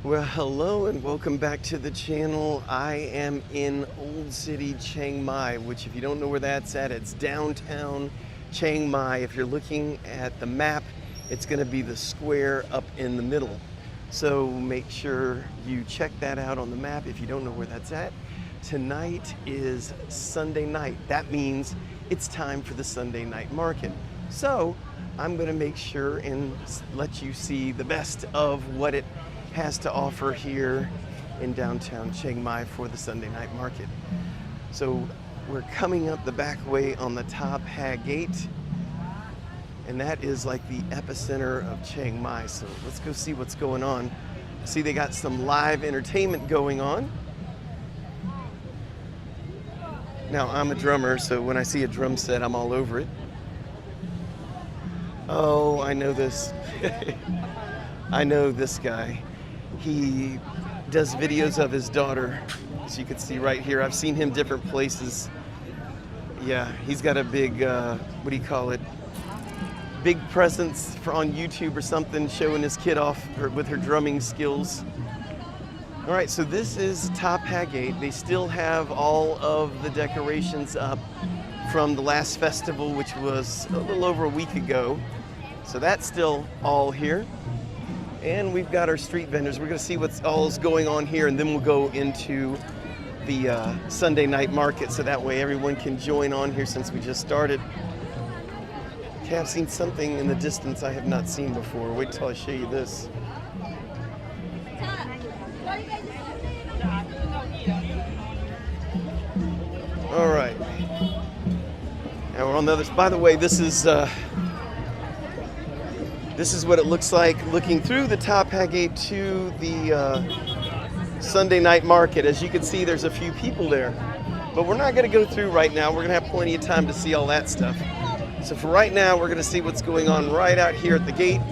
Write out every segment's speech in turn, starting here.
Well, hello and welcome back to the channel. I am in Old City, Chiang Mai, which if you don't know where that's at, it's downtown Chiang Mai. If you're looking at the map, it's going to be the square up in the middle. So make sure you check that out on the map if you don't know where that's at. Tonight is Sunday night. That means it's time for the Sunday night market. So I'm going to make sure and let you see the best of what it has to offer here in downtown Chiang Mai for the Sunday night market. So we're coming up the back way on the Top Ha Gate, and that is like the epicenter of Chiang Mai. So let's go see what's going on. See, they got some live entertainment going on. Now, I'm a drummer, so when I see a drum set, I'm all over it. Oh, I know this. I know this guy. He does videos of his daughter, as you can see right here. I've seen him different places. Yeah, he's got a big, what do you call it? Big presence on YouTube or something, showing his kid off with her drumming skills. All right, so this is Top Ha Gate. They still have all of the decorations up from the last festival, which was a little over a week ago. So that's still all here. And we've got our street vendors. We're going to see what's all going on here, and then we'll go into the Sunday night market, so that way everyone can join on here since we just started. Okay, I've seen something in the distance I have not seen before. Wait till I show you this. All right. Now we're on the other. By the way, this is what it looks like looking through the Top Ha Gate to the Sunday night market. As you can see, there's a few people there. But we're not going to go through right now. We're going to have plenty of time to see all that stuff. So for right now, we're going to see what's going on right out here at the gate.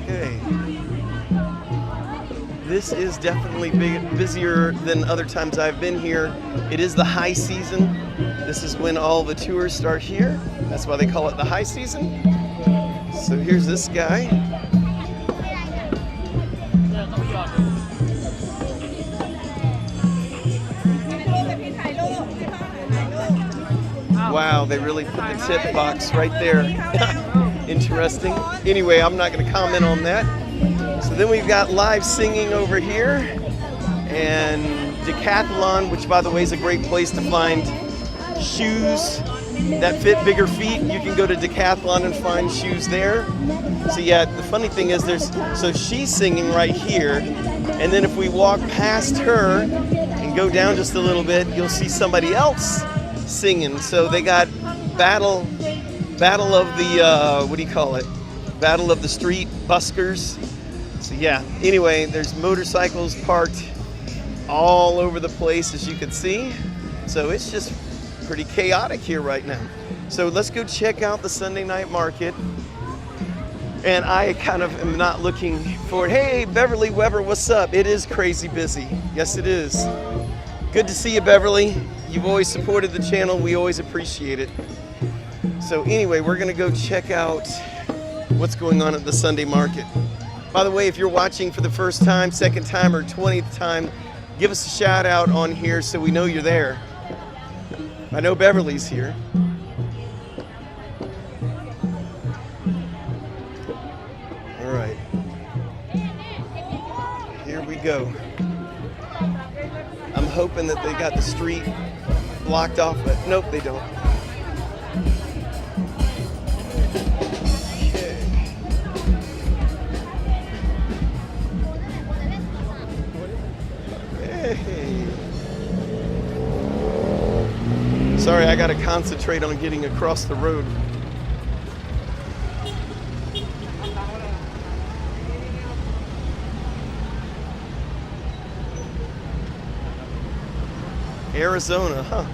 Okay. This is definitely busier than other times I've been here. It is the high season. This is when all the tours start here. That's why they call it the high season. So here's this guy. Wow, they really put the tip box right there. Interesting. Anyway, I'm not going to comment on that. So then we've got live singing over here, and Decathlon, which by the way is a great place to find shoes that fit bigger feet. You can go to Decathlon and find shoes there. So yeah, the funny thing is so she's singing right here, and then if we walk past her and go down just a little bit, you'll see somebody else singing. So they got battle of the, what do you call it? Battle of the street buskers. So yeah, anyway, there's motorcycles parked all over the place, as you can see. So it's just pretty chaotic here right now. So let's go check out the Sunday night market. And I kind of am not looking forward. Hey, Beverly Weber, what's up? It is crazy busy. Yes, it is. Good to see you, Beverly. You've always supported the channel. We always appreciate it. So anyway, we're gonna go check out what's going on at the Sunday market. By the way, if you're watching for the first time, second time, or 20th time, give us a shout out on here so we know you're there. I know Beverly's here. All right. Here we go. I'm hoping that they got the street blocked off, but nope, they don't. Sorry, I gotta concentrate on getting across the road. Arizona, huh?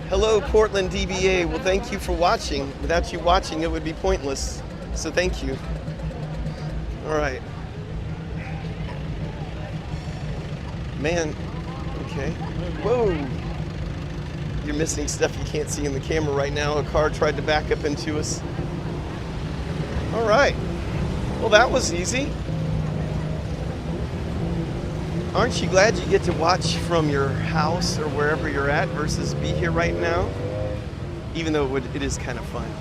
Hello, Portland DBA. Well, thank you for watching. Without you watching, it would be pointless. So thank you. All right. Man, okay. Whoa. you're missing stuff you can't see in the camera right now. A car tried to back up into us. All right. Well, that was easy. Aren't you glad you get to watch from your house or wherever you're at versus be here right now? Even though it is kind of fun.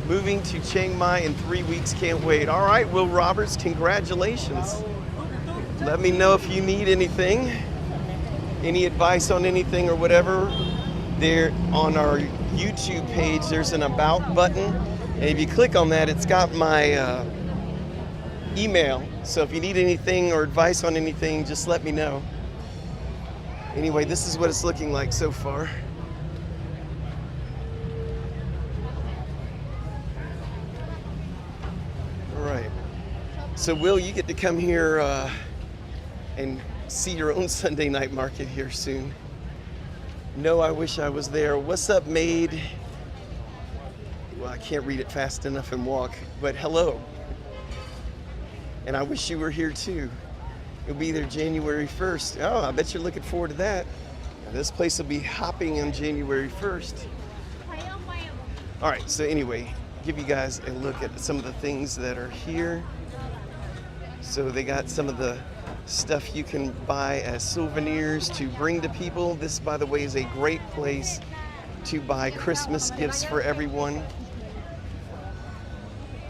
Moving to Chiang Mai in 3 weeks, can't wait. All right, Will Roberts, congratulations. Let me know if you need anything, any advice on anything or whatever. There on our YouTube page, there's an About button. And if you click on that, it's got my email. So if you need anything or advice on anything, just let me know. Anyway, this is what it's looking like so far. All right. So Will, you get to come here and see your own Sunday night market here soon. No, I wish I was there. What's up, Maid? Well, I can't read it fast enough and walk, but hello. And I wish you were here too. You'll be there January 1st. Oh, I bet you're looking forward to that. Now, this place will be hopping on January 1st. All right, so anyway, give you guys a look at some of the things that are here. So they got some of the stuff you can buy as souvenirs to bring to people. This, by the way, is a great place to buy Christmas gifts for everyone.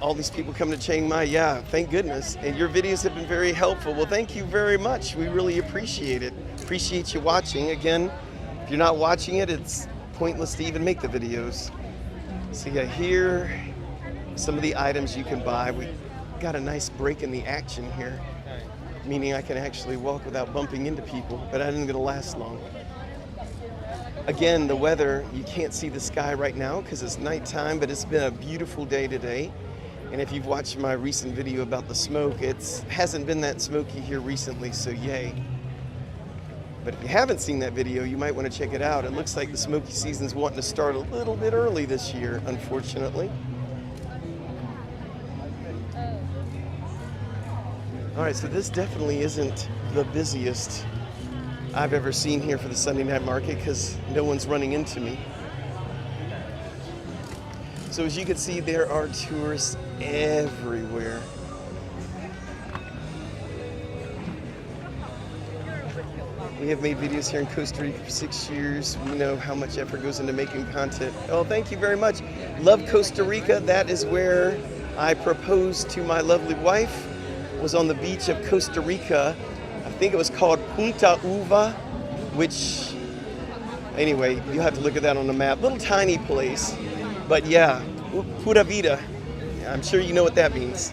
All these people come to Chiang Mai, yeah, thank goodness. And your videos have been very helpful. Well, thank you very much. We really appreciate it. Appreciate you watching. Again, if you're not watching it, it's pointless to even make the videos. So yeah, here, some of the items you can buy. We got a nice break in the action here, meaning I can actually walk without bumping into people, but I didn't gonna last long. Again, the weather, you can't see the sky right now because it's nighttime, but it's been a beautiful day today. And if you've watched my recent video about the smoke, it hasn't been that smoky here recently, so yay. But if you haven't seen that video, you might want to check it out. It looks like the smoky season's wanting to start a little bit early this year, unfortunately. All right, so this definitely isn't the busiest I've ever seen here for the Sunday night market because no one's running into me. So as you can see, there are tourists everywhere. We have made videos here in Costa Rica for 6 years. We know how much effort goes into making content. Oh, thank you very much. Love Costa Rica. That is where I proposed to my lovely wife. Was on the beach of Costa Rica. I think it was called Punta Uva, which, anyway, you'll have to look at that on the map. Little tiny place. But yeah, pura vida. I'm sure you know what that means.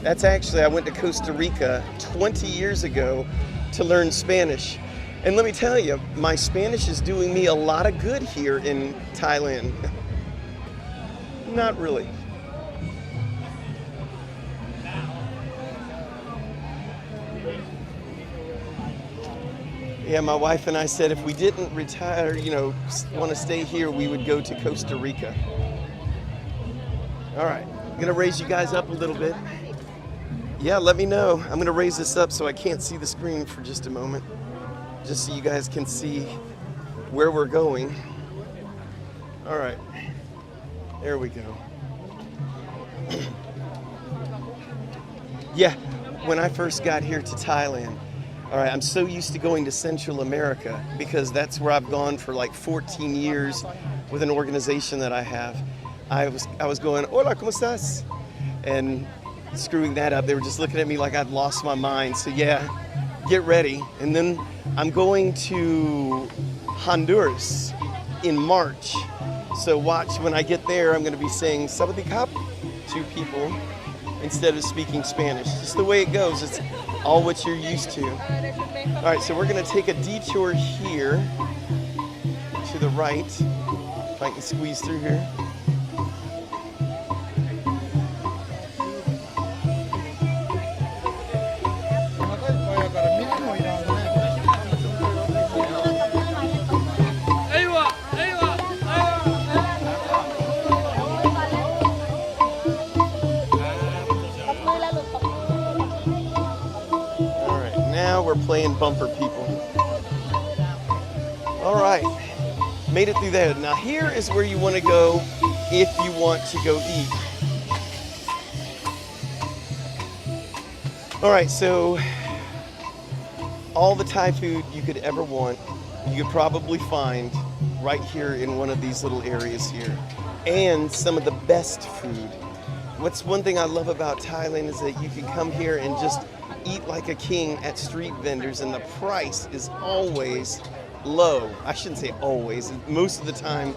That's actually, I went to Costa Rica 20 years ago to learn Spanish. And let me tell you, my Spanish is doing me a lot of good here in Thailand. Not really. Yeah, my wife and I said if we didn't retire, want to stay here, we would go to Costa Rica. All right, I'm gonna raise you guys up a little bit. Yeah, let me know. I'm gonna raise this up so I can't see the screen for just a moment, just so you guys can see where we're going. All right, there we go. Yeah, when I first got here to Thailand, all right, I'm so used to going to Central America because that's where I've gone for like 14 years with an organization that I have. I was going, hola, ¿cómo estás? And screwing that up. They were just looking at me like I'd lost my mind. So yeah, get ready. And then I'm going to Honduras in March. So watch, when I get there, I'm going to be saying "Sawadee-kap" to people instead of speaking Spanish. Just the way it goes. It's all what you're used to. All right, so we're going to take a detour here to the right. If I can squeeze through here. we're playing bumper people. All right, made it through there. Now here is where you want to go if you want to go eat. All right, so all the Thai food you could ever want, you could probably find right here in one of these little areas here. And some of the best food. What's one thing I love about Thailand is that you can come here and just eat like a king at street vendors, and the price is always low. I shouldn't say always. Most of the time,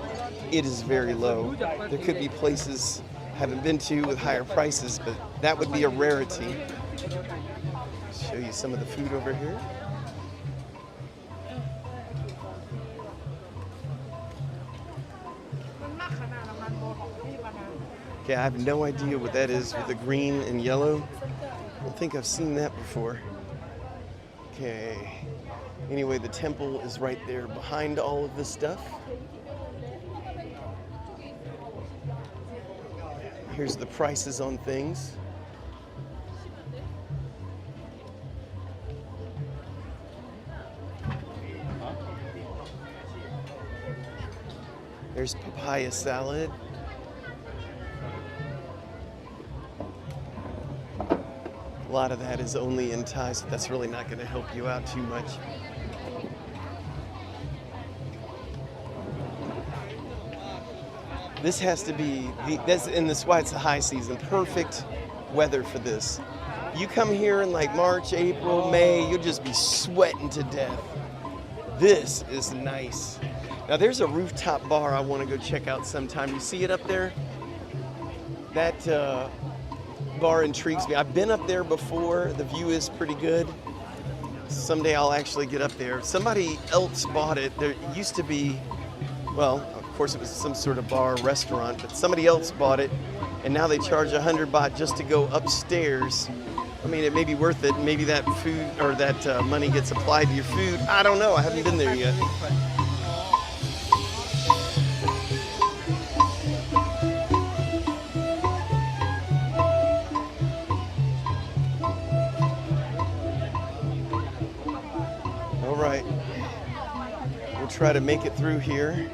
it is very low. There could be places I haven't been to with higher prices, but that would be a rarity. Show you some of the food over here. Okay, I have no idea what that is with the green and yellow. I don't think I've seen that before. Okay. Anyway, the temple is right there behind all of this stuff. Here's the prices on things. There's papaya salad. A lot of that is only in Thai, so that's really not going to help you out too much. This has to be, and that's why it's the high season, perfect weather for this. You come here in like March, April, May, you'll just be sweating to death. This is nice. Now there's a rooftop bar I want to go check out sometime. You see it up there? That bar intrigues me. I've been up there before. The view is pretty good. Someday I'll actually get up there. Somebody else bought it. There used to be, well, of course it was some sort of bar restaurant, but somebody else bought it, and now they charge 100 baht just to go upstairs. I mean, it may be worth it. Maybe that food or that money gets applied to your food. I don't know. I haven't been there yet. All right. We'll try to make it through here.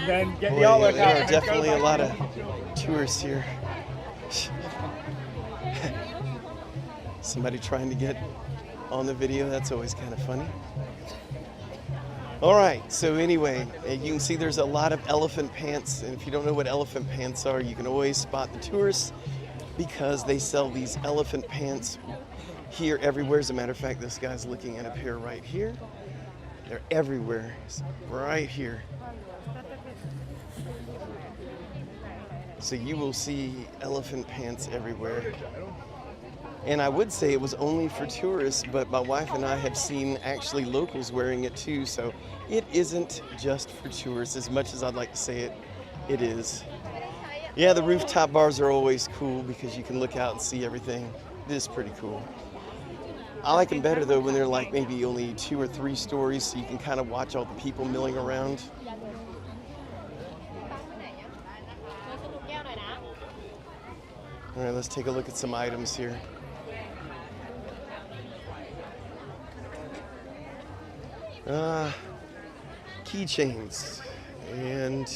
Then get Boy, there are definitely a lot of tourists here. Somebody trying to get on the video, that's always kind of funny. All right, so anyway, you can see there's a lot of elephant pants, and if you don't know what elephant pants are, you can always spot the tourists because they sell these elephant pants here everywhere. As a matter of fact, this guy's looking at a pair right here. They're everywhere, right here. So you will see elephant pants everywhere. And I would say it was only for tourists, but my wife and I have seen actually locals wearing it too. So it isn't just for tourists as much as I'd like to say it is. Yeah, the rooftop bars are always cool because you can look out and see everything. It is pretty cool. I like them better though when they're like maybe only 2 or 3 stories, so you can kind of watch all the people milling around. All right, let's take a look at some items here. Keychains and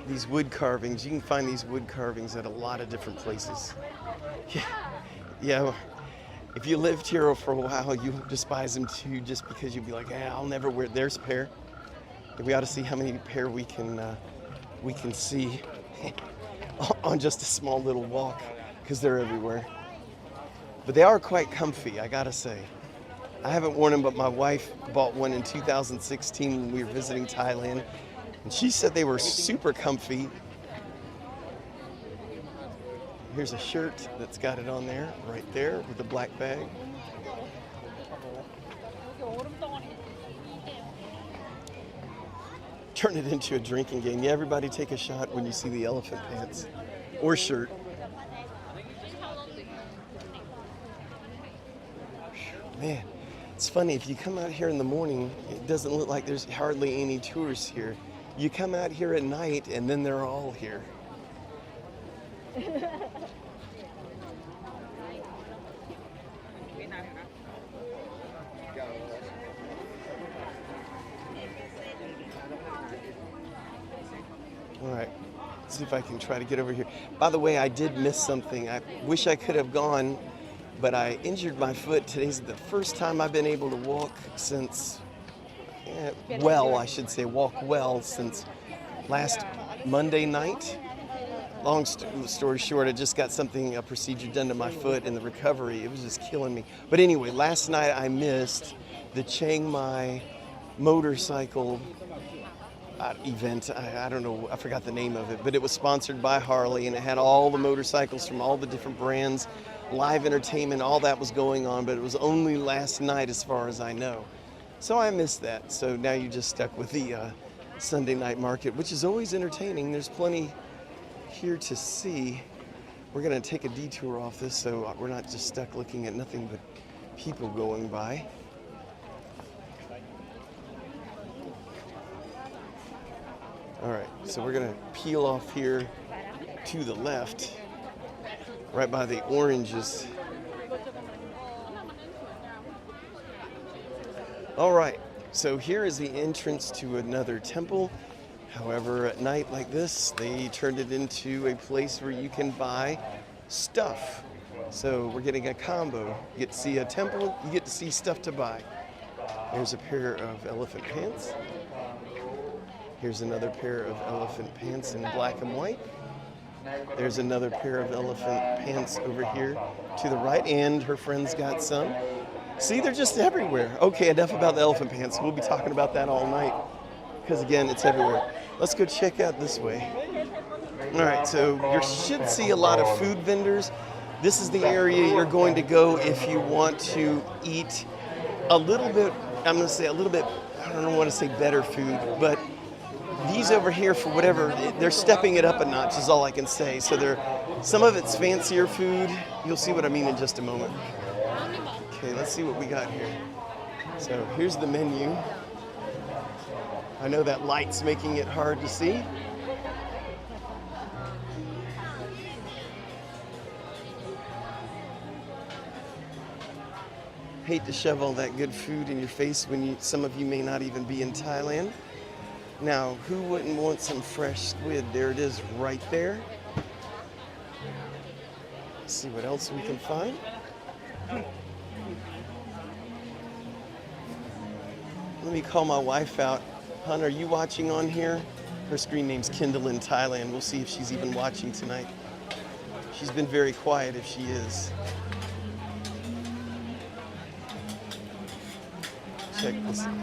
these wood carvings. You can find these wood carvings at a lot of different places. Yeah. If you lived here for a while, you despise them too, just because you'll be like, I'll never wear. There's a pair. We ought to see how many pair we can see on just a small little walk, because they're everywhere. But they are quite comfy, I gotta say. I haven't worn them, but my wife bought one in 2016 when we were visiting Thailand, and she said they were super comfy. Here's a shirt that's got it on there, right there, with the black bag. Turn it into a drinking game. Yeah, everybody take a shot when you see the elephant pants or shirt. Man, it's funny, if you come out here in the morning, it doesn't look like there's hardly any tourists here. You come out here at night and then they're all here. see if I can try to get over here. By the way, I did miss something. I wish I could have gone, but I injured my foot. Today's the first time I've been able to walk since, I should say walk well since last Monday night. Long story short, I just got a procedure done to my foot, and the recovery, it was just killing me. But anyway, last night I missed the Chiang Mai motorcycle event. I don't know, I forgot the name of it, but it was sponsored by Harley, and it had all the motorcycles from all the different brands, live entertainment, all that was going on, but it was only last night as far as I know. So I missed that. So now you're just stuck with the Sunday night market, which is always entertaining. There's plenty here to see. We're going to take a detour off this so we're not just stuck looking at nothing but people going by. All right, so we're going to peel off here to the left, right by the oranges. All right, so here is the entrance to another temple. However, at night like this, they turned it into a place where you can buy stuff. So we're getting a combo. You get to see a temple, you get to see stuff to buy. There's a pair of elephant pants. Here's another pair of elephant pants in black and white. There's another pair of elephant pants over here to the right, and her friend's got some. See, they're just everywhere. Okay, enough about the elephant pants. We'll be talking about that all night because, again, it's everywhere. Let's go check out this way. All right, so you should see a lot of food vendors. This is the area you're going to go if you want to eat a little bit, I'm going to say a little bit, I don't want to say better food, but these over here, for whatever, they're stepping it up a notch is all I can say. So some of it's fancier food. You'll see what I mean in just a moment. Okay, let's see what we got here. So here's the menu. I know that light's making it hard to see. Hate to shove all that good food in your face when some of you may not even be in Thailand. Now, who wouldn't want some fresh squid? There it is right there. Let's see what else we can find. Let me call my wife out. Hun, are you watching on here? Her screen name's Kendall in Thailand. We'll see if she's even watching tonight. She's been very quiet if she is. Check this out.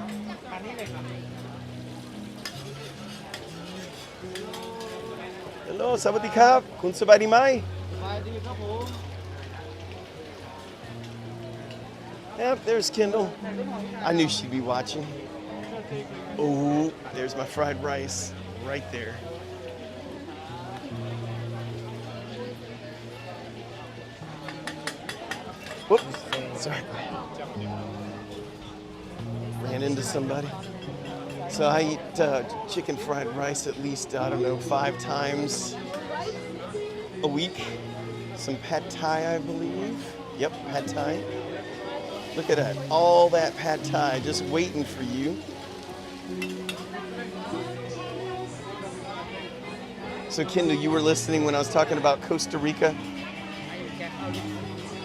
Hello, สวัสดีครับคุณสบายดีไหม Yep, there's Kendall. I knew she'd be watching. Oh, there's my fried rice right there. Whoop, sorry. Ran into somebody. So I eat chicken fried rice at least, 5 times a week. Some pad thai, I believe. Yep, pad thai. Look at that, all that pad thai just waiting for you. So Kendall, you were listening when I was talking about Costa Rica.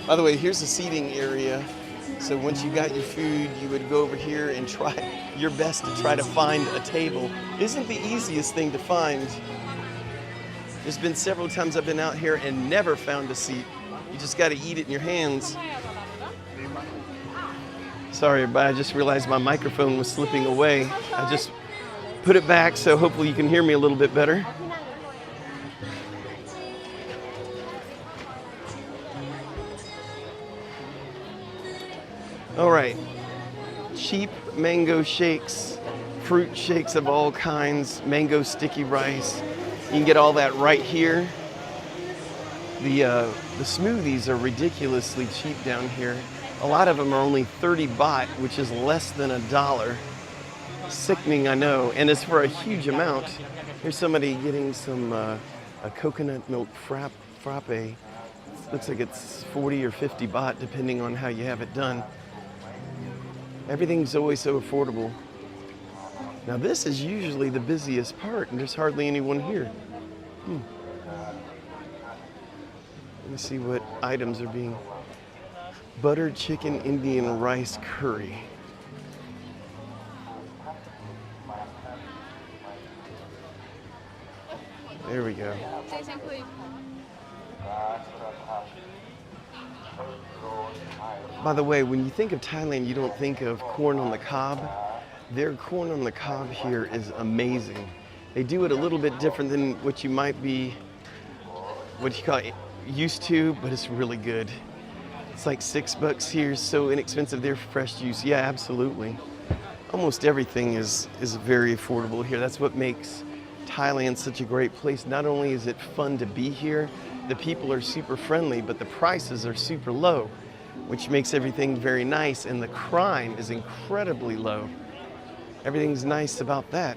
By the way, here's the seating area. So once you got your food, you would go over here and try your best to try to find a table. Isn't the easiest thing to find. There's been several times I've been out here and never found a seat. You just got to eat it in your hands. Sorry, but I just realized my microphone was slipping away. I just put it back, so hopefully you can hear me a little bit better. All right, cheap mango shakes, fruit shakes of all kinds, mango sticky rice. You can get all that right here. The smoothies are ridiculously cheap down here. A lot of them are only 30 baht, which is less than $1. Sickening, I know, and it's for a huge amount. Here's somebody getting some a coconut milk frappe. Looks like it's 40 or 50 baht, depending on how you have it done. Everything's always so affordable. Now this is usually the busiest part, and there's hardly anyone here. Let me see what items are being. Buttered chicken Indian rice curry. There we go. By the way, when you think of Thailand, you don't think of corn on the cob. Their corn on the cob here is amazing. They do it a little bit different than what you might be, what you call it, used to, but it's really good. It's like $6 here, so inexpensive. Their fresh juice, yeah, absolutely. Almost everything is very affordable here. That's what makes Thailand such a great place. Not only is it fun to be here, the people are super friendly, but the prices are super low, which makes everything very nice, and the crime is incredibly low. Everything's nice about that.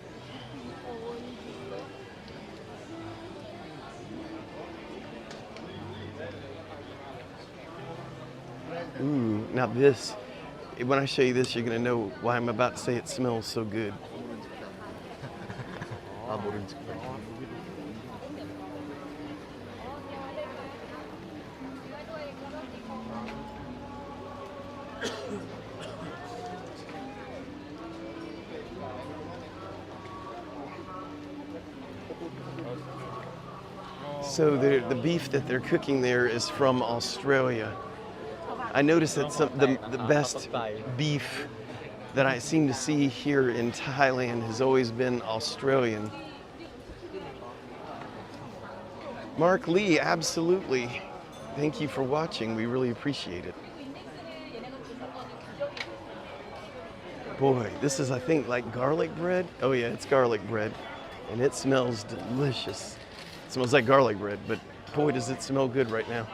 Ooh, now this, when I show you this, you're gonna know why I'm about to say it smells so good. So the beef that they're cooking there is from Australia. I noticed that the best beef that I seem to see here in Thailand has always been Australian. Mark Lee, absolutely. Thank you for watching. We really appreciate it. Boy, this is, I think, like garlic bread. Oh yeah, it's garlic bread. And it smells delicious. It smells like garlic bread, but boy, does it smell good right now.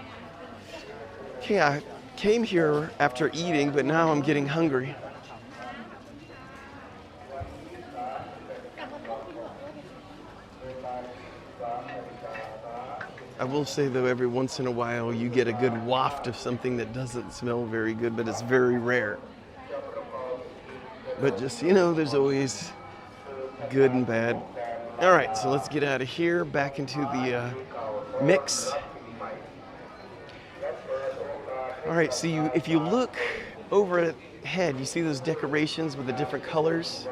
Okay, I came here after eating, but now I'm getting hungry. I will say though, every once in a while you get a good waft of something that doesn't smell very good, but it's very rare. But just, you know, there's always good and bad. All right, so let's get out of here, back into the mix. All right, so if you look overhead, you see those decorations with the different colors?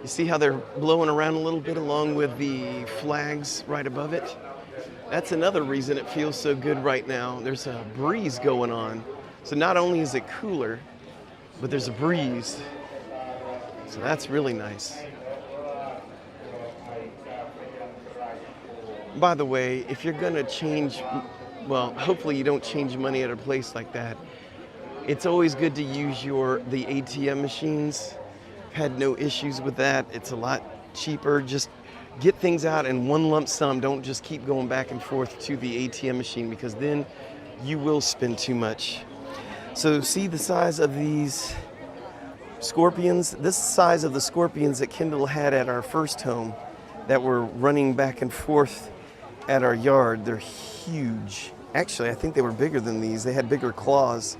You see how they're blowing around a little bit along with the flags right above it? That's another reason it feels so good right now. There's a breeze going on. So not only is it cooler, but there's a breeze. So that's really nice. By the way, if you're gonna change, well, hopefully you don't change money at a place like that. It's always good to use the ATM machines. Had no issues with that. It's a lot cheaper. Just get things out in one lump sum. Don't just keep going back and forth to the ATM machine, because then you will spend too much. So see the size of these scorpions? This size of the scorpions that Kendall had at our first home that were running back and forth at our yard. They're huge. Actually, I think they were bigger than these. They had bigger claws.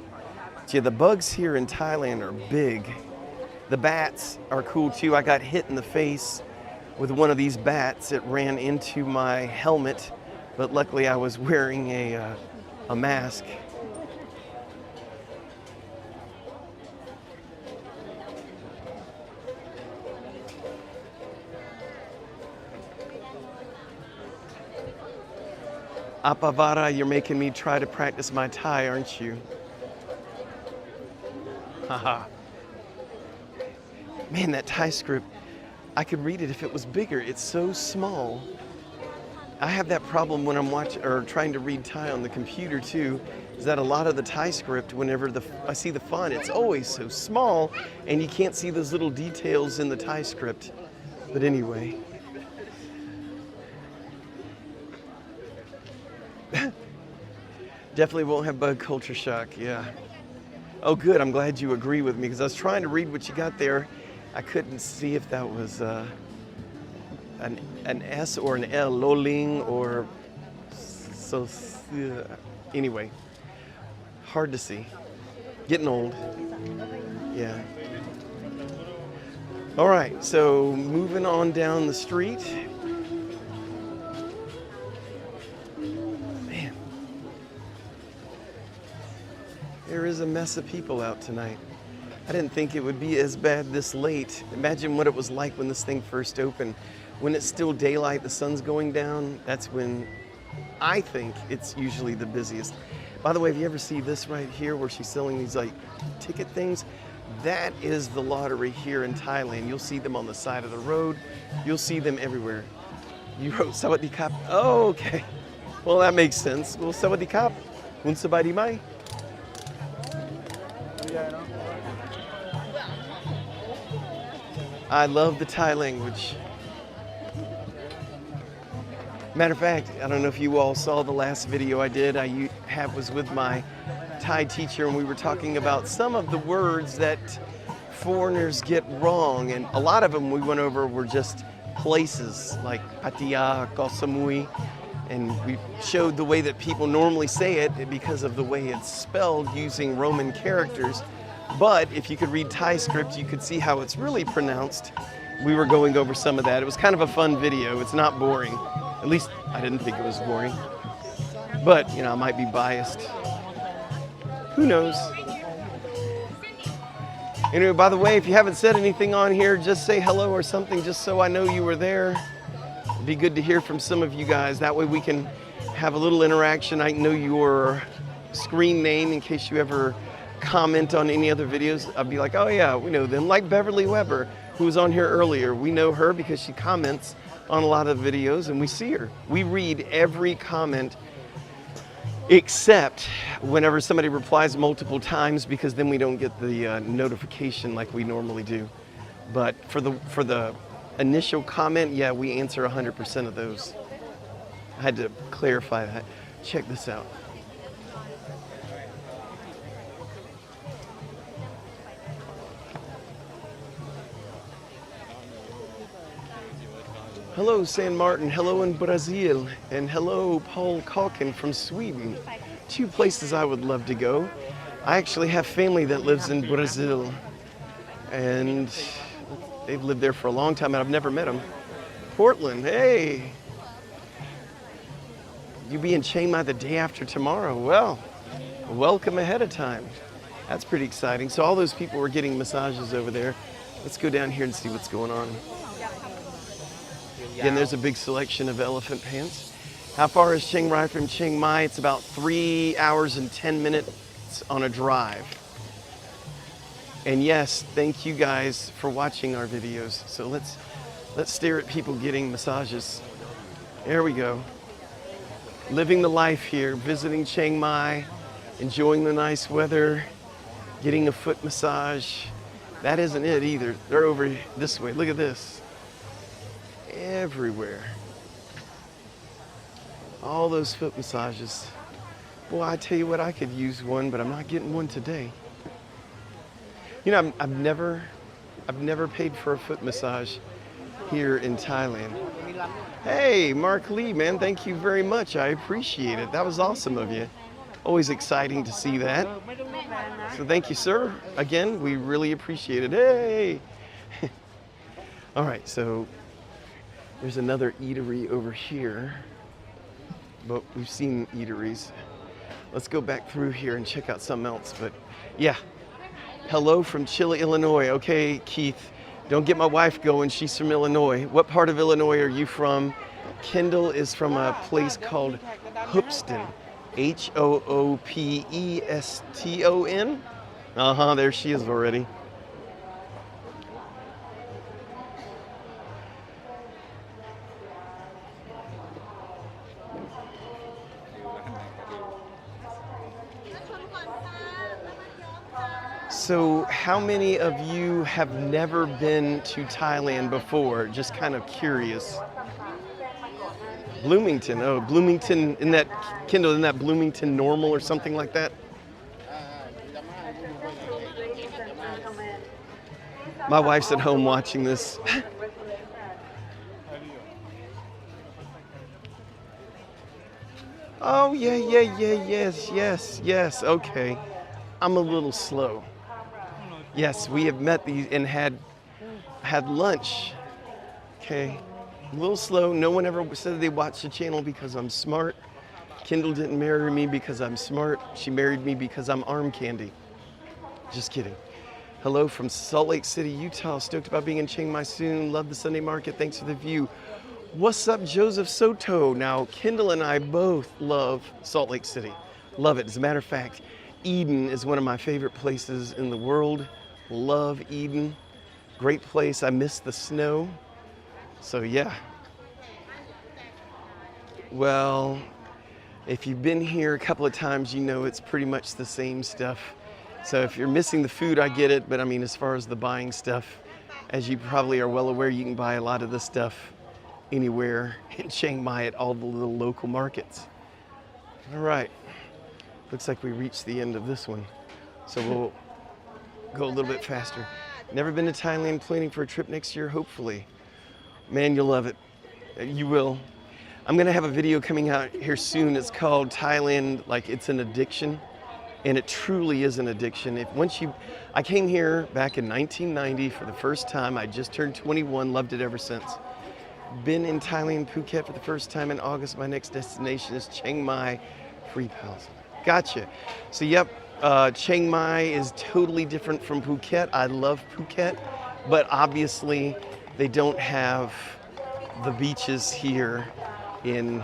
Yeah, the bugs here in Thailand are big. The bats are cool too. I got hit in the face with one of these bats. It ran into my helmet, but luckily I was wearing a mask. Apavara, you're making me try to practice my Thai, aren't you? Haha. Man, that Thai script, I could read it if it was bigger. It's so small. I have that problem when I'm watching or trying to read Thai on the computer too, is that a lot of the Thai script, whenever I see the font, it's always so small and you can't see those little details in the Thai script. But anyway. Definitely won't have bug culture shock, yeah. Oh good, I'm glad you agree with me, because I was trying to read what you got there. I couldn't see if that was an S or an L, loling or so. Anyway, hard to see. Getting old. Yeah. All right, so moving on down the street. There is a mess of people out tonight. I didn't think it would be as bad this late. Imagine what it was like when this thing first opened. When it's still daylight, the sun's going down, that's when I think it's usually the busiest. By the way, have you ever seen this right here where she's selling these like ticket things? That is the lottery here in Thailand. You'll see them on the side of the road. You'll see them everywhere. You wrote Sawadee Kap. Oh, okay. Well, that makes sense. Well, Sawadee Kap. Un Sabadi Mai. I love the Thai language. Matter of fact, I don't know if you all saw the last video I did. I was with my Thai teacher, and we were talking about some of the words that foreigners get wrong, and a lot of them we went over were just places like Pattaya, Koh Samui, and we showed the way that people normally say it because of the way it's spelled using Roman characters. But if you could read Thai script, you could see how it's really pronounced. We were going over some of that. It was kind of a fun video. It's not boring. At least I didn't think it was boring. But, you know, I might be biased. Who knows? Anyway, by the way, if you haven't said anything on here, just say hello or something just so I know you were there. It'd be good to hear from some of you guys. That way we can have a little interaction. I know your screen name in case you ever comment on any other videos. I'll be like, oh yeah, we know them. Like Beverly Weber, who was on here earlier. We know her because she comments on a lot of videos and we see her. We read every comment except whenever somebody replies multiple times, because then we don't get the notification like we normally do. But for the initial comment, yeah, we answer 100% of those. I had to clarify that. Check this out. Hello, San Martin. Hello in Brazil. And hello, Paul Kalkin from Sweden. Two places I would love to go. I actually have family that lives in Brazil. And they've lived there for a long time, and I've never met them. Portland, hey. You be in Chiang Mai the day after tomorrow. Well, welcome ahead of time. That's pretty exciting. So all those people were getting massages over there. Let's go down here and see what's going on. Again, there's a big selection of elephant pants. How far is Chiang Mai from Chiang Mai? It's about 3 hours and 10 minutes on a drive. And yes, thank you guys for watching our videos. So let's stare at people getting massages. There we go. Living the life here, visiting Chiang Mai, enjoying the nice weather, getting a foot massage. That isn't it either. They're over this way. Look at this. Everywhere. All those foot massages. Boy, I tell you what, I could use one, but I'm not getting one today. You know, I've never paid for a foot massage here in Thailand. Hey, Mark Lee, man, thank you very much. I appreciate it. That was awesome of you. Always exciting to see that. So thank you, sir. Again, we really appreciate it. Hey! All right, so there's another eatery over here, but we've seen eateries. Let's go back through here and check out something else. But yeah, hello from Chile, Illinois. Okay, Keith, don't get my wife going. She's from Illinois. What part of Illinois are you from? Kendall is from a place called Hoopeston. Hoopeston. There she is already. So how many of you have never been to Thailand before? Just kind of curious. Bloomington, oh, Bloomington, in that, Kendall, isn't that Bloomington normal or something like that? My wife's at home watching this. Oh, yes, okay. I'm a little slow. Yes, we have met these and had lunch. Okay, a little slow. No one ever said they watched the channel because I'm smart. Kendall didn't marry me because I'm smart. She married me because I'm arm candy. Just kidding. Hello from Salt Lake City, Utah. Stoked about being in Chiang Mai soon. Love the Sunday market. Thanks for the view. What's up, Joseph Soto? Now, Kendall and I both love Salt Lake City. Love it. As a matter of fact, Eden is one of my favorite places in the world. Love Eden. Great place. I miss the snow. So yeah. Well, if you've been here a couple of times, you know it's pretty much the same stuff. So if you're missing the food, I get it. But I mean, as far as the buying stuff, as you probably are well aware, you can buy a lot of this stuff anywhere in Chiang Mai at all the little local markets. All right. Looks like we reached the end of this one. So we'll go a little bit faster. Never been to Thailand, planning for a trip next year, hopefully. Man, you'll love it. You will. I'm gonna have a video coming out here soon. It's called Thailand Like It's an Addiction. And it truly is an addiction. I came here back in 1990 for the first time. I just turned 21, loved it ever since. Been in Thailand, Phuket for the first time in August. My next destination is Chiang Mai. Free pals. Gotcha. So yep, Chiang Mai is totally different from Phuket. I love Phuket, but obviously they don't have the beaches here in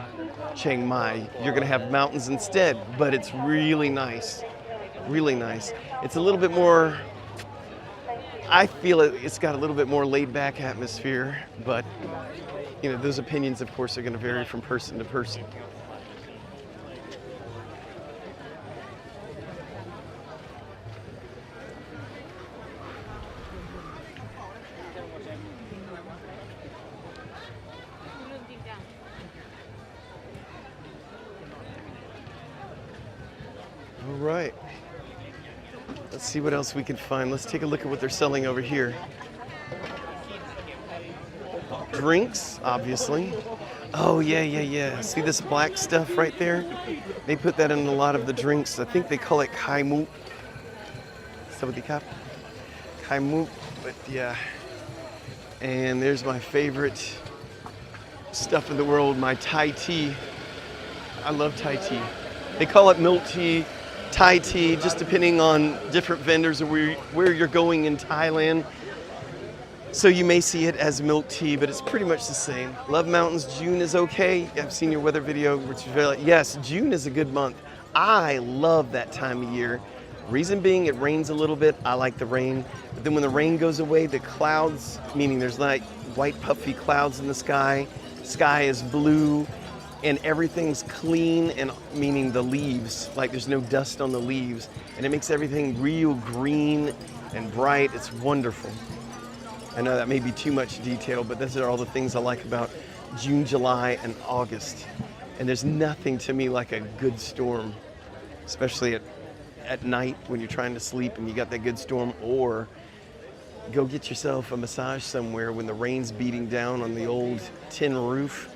Chiang Mai. You're gonna have mountains instead, but it's really nice. Really nice. It's a little bit more, I feel it's got a little bit more laid back atmosphere, but you know, those opinions of course are gonna vary from person to person. All right. Let's see what else we can find. Let's take a look at what they're selling over here. Drinks, obviously. Oh, yeah. See this black stuff right there? They put that in a lot of the drinks. I think they call it khai mu. Khai mu, but yeah. And there's my favorite stuff in the world, my Thai tea. I love Thai tea. They call it milk tea, Thai tea, just depending on different vendors or where you're going in Thailand. So you may see it as milk tea, but it's pretty much the same. Love mountains. June is okay. I've seen your weather video, which is very, yes, June is a good month. I love that time of year. Reason being, it rains a little bit. I like the rain. But then when the rain goes away, the clouds, meaning there's like white puffy clouds in the sky. Sky is blue. And everything's clean, and meaning the leaves, like there's no dust on the leaves, and it makes everything real green and bright. It's wonderful. I know that may be too much detail, but those are all the things I like about June, July, and August. And there's nothing to me like a good storm, especially at night when you're trying to sleep and you got that good storm, or go get yourself a massage somewhere when the rain's beating down on the old tin roof.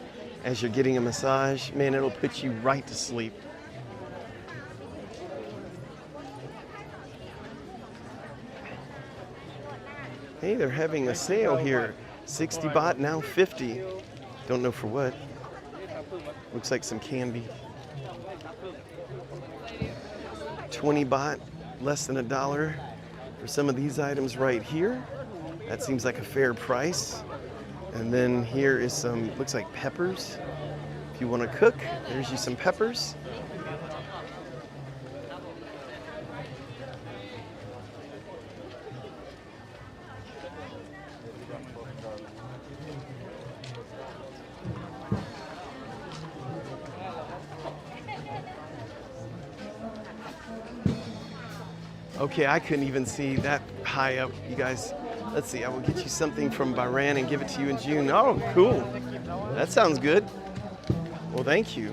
As you're getting a massage, man, it'll put you right to sleep. Hey, they're having a sale here. 60 baht, now 50. Don't know for what. Looks like some candy. 20 baht, less than $1 for some of these items right here. That seems like a fair price. And then here is some, looks like peppers. If you want to cook, there's you some peppers. Okay, I couldn't even see that high up, you guys. Let's see, I will get you something from Bahrain and give it to you in June. Oh, cool. That sounds good. Well, thank you.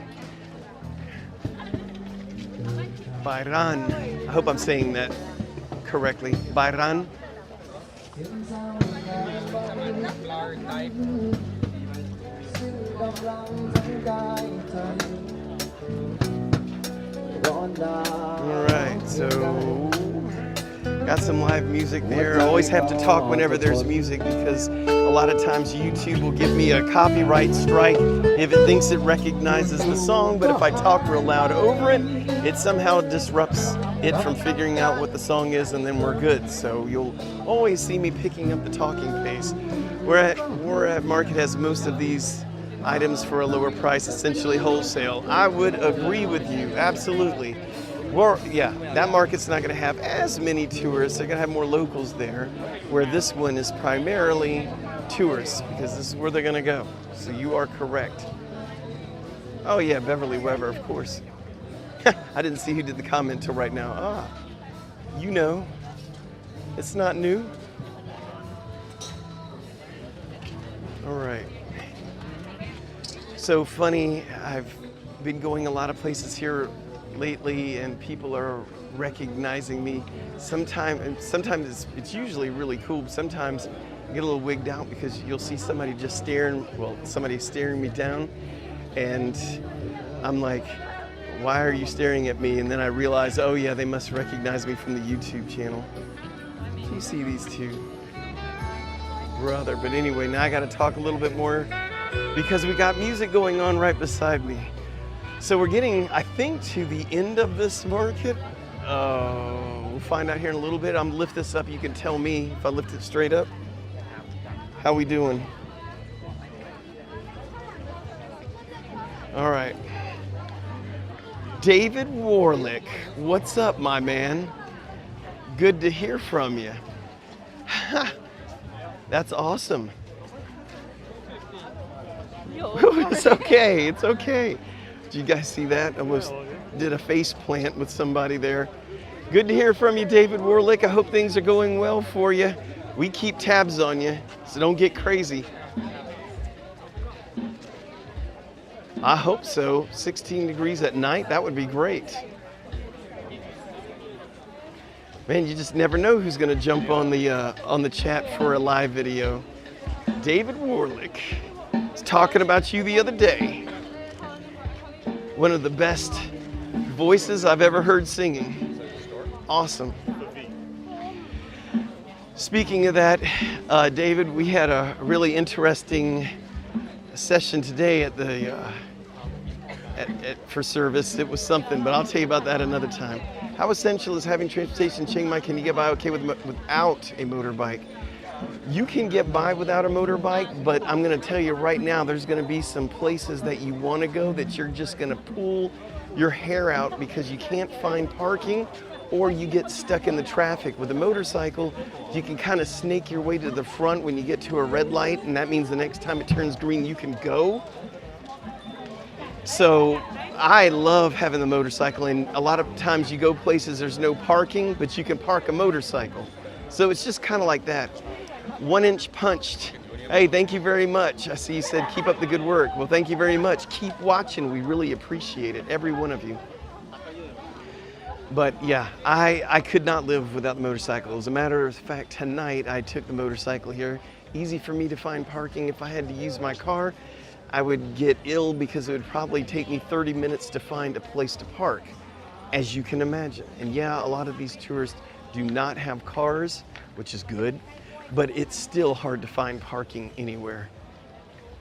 Bahrain. I hope I'm saying that correctly. Bahrain. All right, so Got some live music there. I always have to talk whenever there's music because a lot of times YouTube will give me a copyright strike if it thinks it recognizes the song, but if I talk real loud over it, it somehow disrupts it from figuring out what the song is, and then we're good. So you'll always see me picking up the talking pace. Where Market has most of these items for a lower price, essentially wholesale. I would agree with you, absolutely. Well, yeah, that market's not going to have as many tourists. They're going to have more locals there, where this one is primarily tourists because this is where they're going to go. So you are correct. Oh yeah, Beverly Weber, of course. I didn't see who did the comment till right now. Ah, you know, it's not new. All right. So funny, I've been going a lot of places here lately and people are recognizing me. Sometimes it's usually really cool. Sometimes I get a little wigged out because you'll see somebody just staring me down and I'm like, why are you staring at me? And then I realize, oh yeah, they must recognize me from the YouTube channel. Do you see these two? Brother, but anyway, now I gotta talk a little bit more because we got music going on right beside me. So we're getting, I think, to the end of this market. We'll find out here in a little bit. I'm gonna lift this up. You can tell me if I lift it straight up. How we doing? All right. David Warlick, what's up, my man? Good to hear from you. That's awesome. It's okay, it's okay. Did you guys see that? I almost did a face plant with somebody there. Good to hear from you, David Warlick. I hope things are going well for you. We keep tabs on you, so don't get crazy. I hope so. 16 degrees at night, that would be great. Man, you just never know who's gonna jump on the chat for a live video. David Warlick was talking about you the other day. One of the best voices I've ever heard singing. Awesome. Speaking of that, David, we had a really interesting session today at the for service. It was something, but I'll tell you about that another time. How essential is having transportation in Chiang Mai? Can you get by okay without a motorbike? You can get by without a motorbike, but I'm gonna tell you right now, there's gonna be some places that you wanna go that you're just gonna pull your hair out because you can't find parking or you get stuck in the traffic. With a motorcycle, you can kind of snake your way to the front when you get to a red light, and that means the next time it turns green, you can go. So I love having the motorcycle, and a lot of times you go places there's no parking, but you can park a motorcycle. So it's just kind of like that. 1 inch punched. Hey, thank you very much. I see you said keep up the good work. Well, thank you very much. Keep watching. We really appreciate it, every one of you. But yeah, I could not live without the motorcycle. As a matter of fact, tonight I took the motorcycle here. Easy for me to find parking. If I had to use my car, I would get ill because it would probably take me 30 minutes to find a place to park, as you can imagine. And yeah, a lot of these tourists do not have cars, which is good, but it's still hard to find parking anywhere.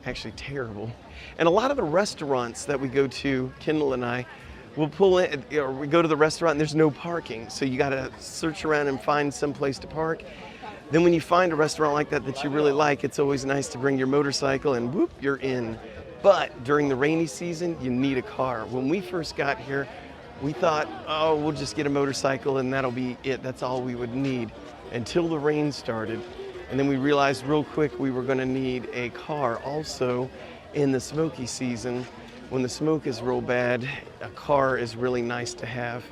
Actually terrible. And a lot of the restaurants that we go to, Kendall and I, we'll pull in, or we go to the restaurant and there's no parking. So you gotta search around and find some place to park. Then when you find a restaurant like that that you really like, it's always nice to bring your motorcycle and whoop, you're in. But during the rainy season, you need a car. When we first got here, we thought, oh, we'll just get a motorcycle and that'll be it. That's all we would need until the rain started. And then we realized real quick we were gonna need a car also in the smoky season. When the smoke is real bad, a car is really nice to have.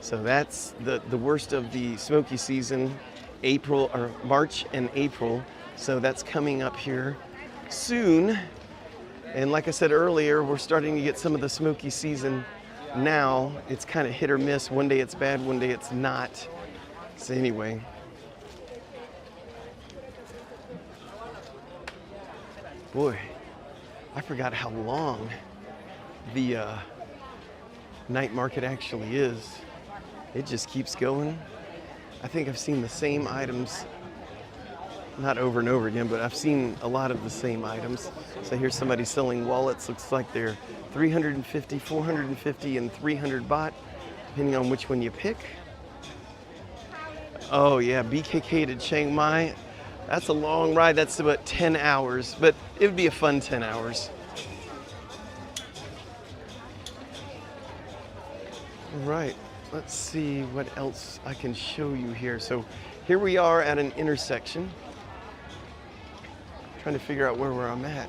So that's the worst of the smoky season, April or March and April. So that's coming up here soon. And like I said earlier, we're starting to get some of the smoky season now. It's kind of hit or miss. One day it's bad, one day it's not. So anyway. Boy, I forgot how long the night market actually is. It just keeps going I think I've seen the same items, not over and over again, but I've seen a lot of the same items. So here's somebody selling wallets. Looks like they're 350, 450, and 300 baht, depending on which one you pick. Oh yeah, BKK to Chiang Mai. That's a long ride. That's about 10 hours, but it would be a fun 10 hours. All right, let's see what else I can show you here. So here we are at an intersection. Trying to figure out where I'm at.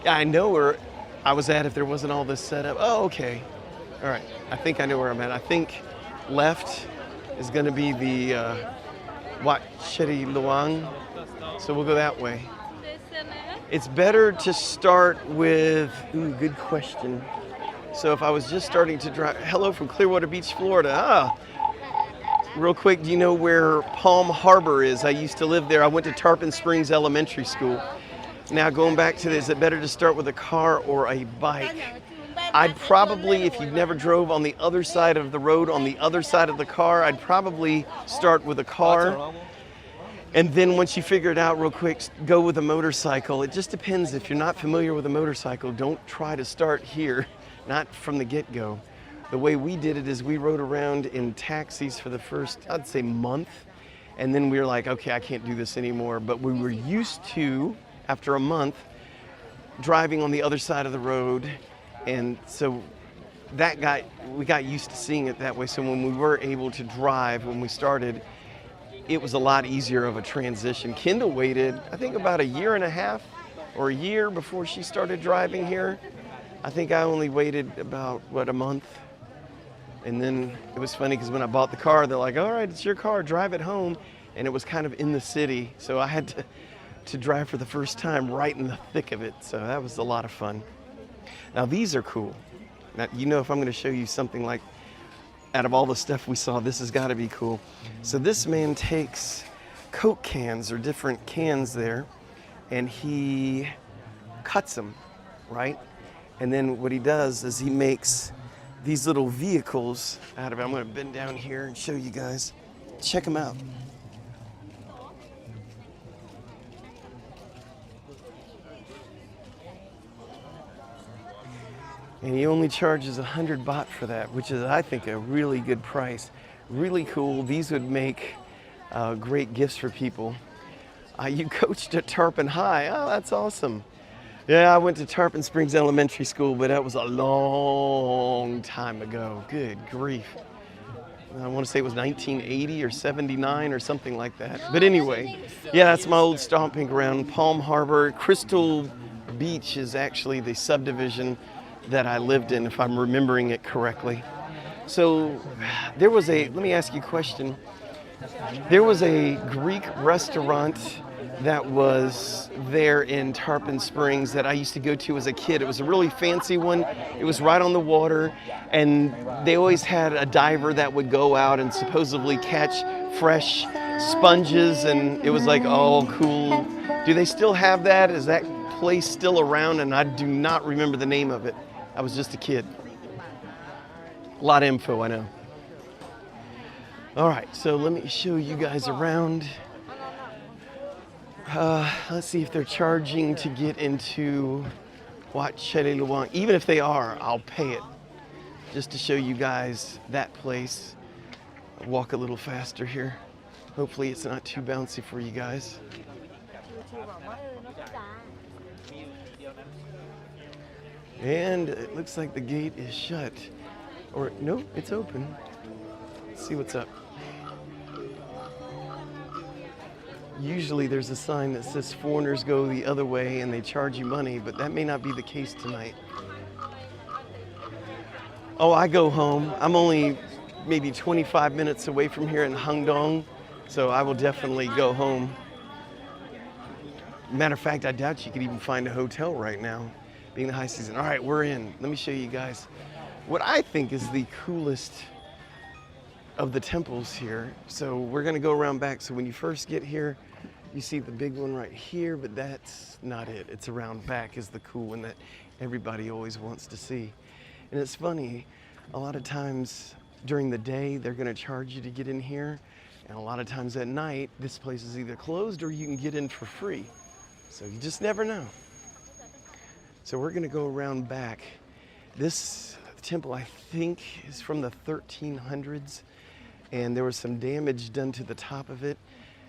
Yeah, I know where I was at if there wasn't all this set up. Oh, okay. All right, I think I know where I'm at. I think left is gonna be the Wat Chedi Luang. So we'll go that way. It's better to start with, ooh, good question. So if I was just starting to drive, hello from Clearwater Beach, Florida. Real quick, do you know where Palm Harbor is? I used to live there. I went to Tarpon Springs Elementary School. Now going back to this, is it better to start with a car or a bike? I'd probably, if you've never drove on the other side of the road, on the other side of the car, I'd probably start with a car. And then once you figure it out real quick, go with a motorcycle. It just depends. If you're not familiar with a motorcycle, don't try to start here, not from the get-go. The way we did it is we rode around in taxis for the first, I'd say, month. And then we were like, okay, I can't do this anymore. But we were used to, after a month, driving on the other side of the road. And so we got used to seeing it that way. So when we were able to drive, when we started, it was a lot easier of a transition. Kendall waited, I think, about a year and a half or a year before she started driving here. I think I only waited about, a month. And then it was funny because when I bought the car, they're like, all right, it's your car, drive it home. And it was kind of in the city. So I had to drive for the first time right in the thick of it. So that was a lot of fun. Now these are cool. Now, you know, if I'm going to show you something like, out of all the stuff we saw, this has got to be cool. So this man takes Coke cans or different cans there, and he cuts them, right? And then what he does is he makes these little vehicles out of it. I'm going to bend down here and show you guys. Check them out. And he only charges 100 baht for that, which is, I think, a really good price. Really cool. These would make great gifts for people. You coached at Tarpon High. Oh, that's awesome. Yeah, I went to Tarpon Springs Elementary School, but that was a long time ago. Good grief. I want to say it was 1980 or 79 or something like that. But anyway, yeah, that's my old stomping ground, Palm Harbor. Crystal Beach is actually the subdivision that I lived in, if I'm remembering it correctly. So there was let me ask you a question. There was a Greek restaurant that was there in Tarpon Springs that I used to go to as a kid. It was a really fancy one. It was right on the water, and they always had a diver that would go out and supposedly catch fresh sponges, and it was like, oh, cool. Do they still have that? Is that place still around? And I do not remember the name of it. I was just a kid. A lot of info, I know. All right, so let me show you guys around. Let's see if they're charging to get into Wat Chedi Luang. Even if they are, I'll pay it just to show you guys that place. I'll walk a little faster here. Hopefully it's not too bouncy for you guys. And it looks like the gate is shut. Or, no, it's open. Let's see what's up. Usually there's a sign that says foreigners go the other way and they charge you money, but that may not be the case tonight. Oh, I go home. I'm only maybe 25 minutes away from here in Hangdong, so I will definitely go home. Matter of fact, I doubt you could even find a hotel right now, being the high season. All right, we're in. Let me show you guys what I think is the coolest of the temples here. So we're gonna go around back. So when you first get here, you see the big one right here, but that's not it. It's around back is the cool one that everybody always wants to see. And it's funny, a lot of times During the day, they're going to charge you to get in here. And a lot of times at night, this place is either closed or you can get in for free. So you just never know. So we're going to go around back. This temple, I think, is from the 1300s. And there was some damage done to the top of it.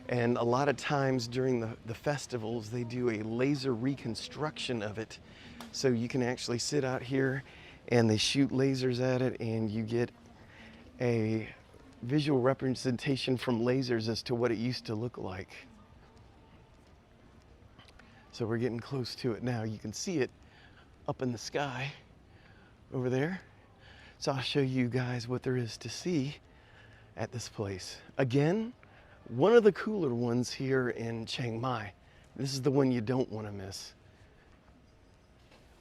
And a lot of times during the festivals, they do a laser reconstruction of it. So you can actually sit out here and they shoot lasers at it and you get a visual representation from lasers as to what it used to look like. So we're getting close to it now. You can see it up in the sky over there. So I'll show you guys what there is to see at this place. Again, one of the cooler ones here in Chiang Mai. This is the one you don't want to miss.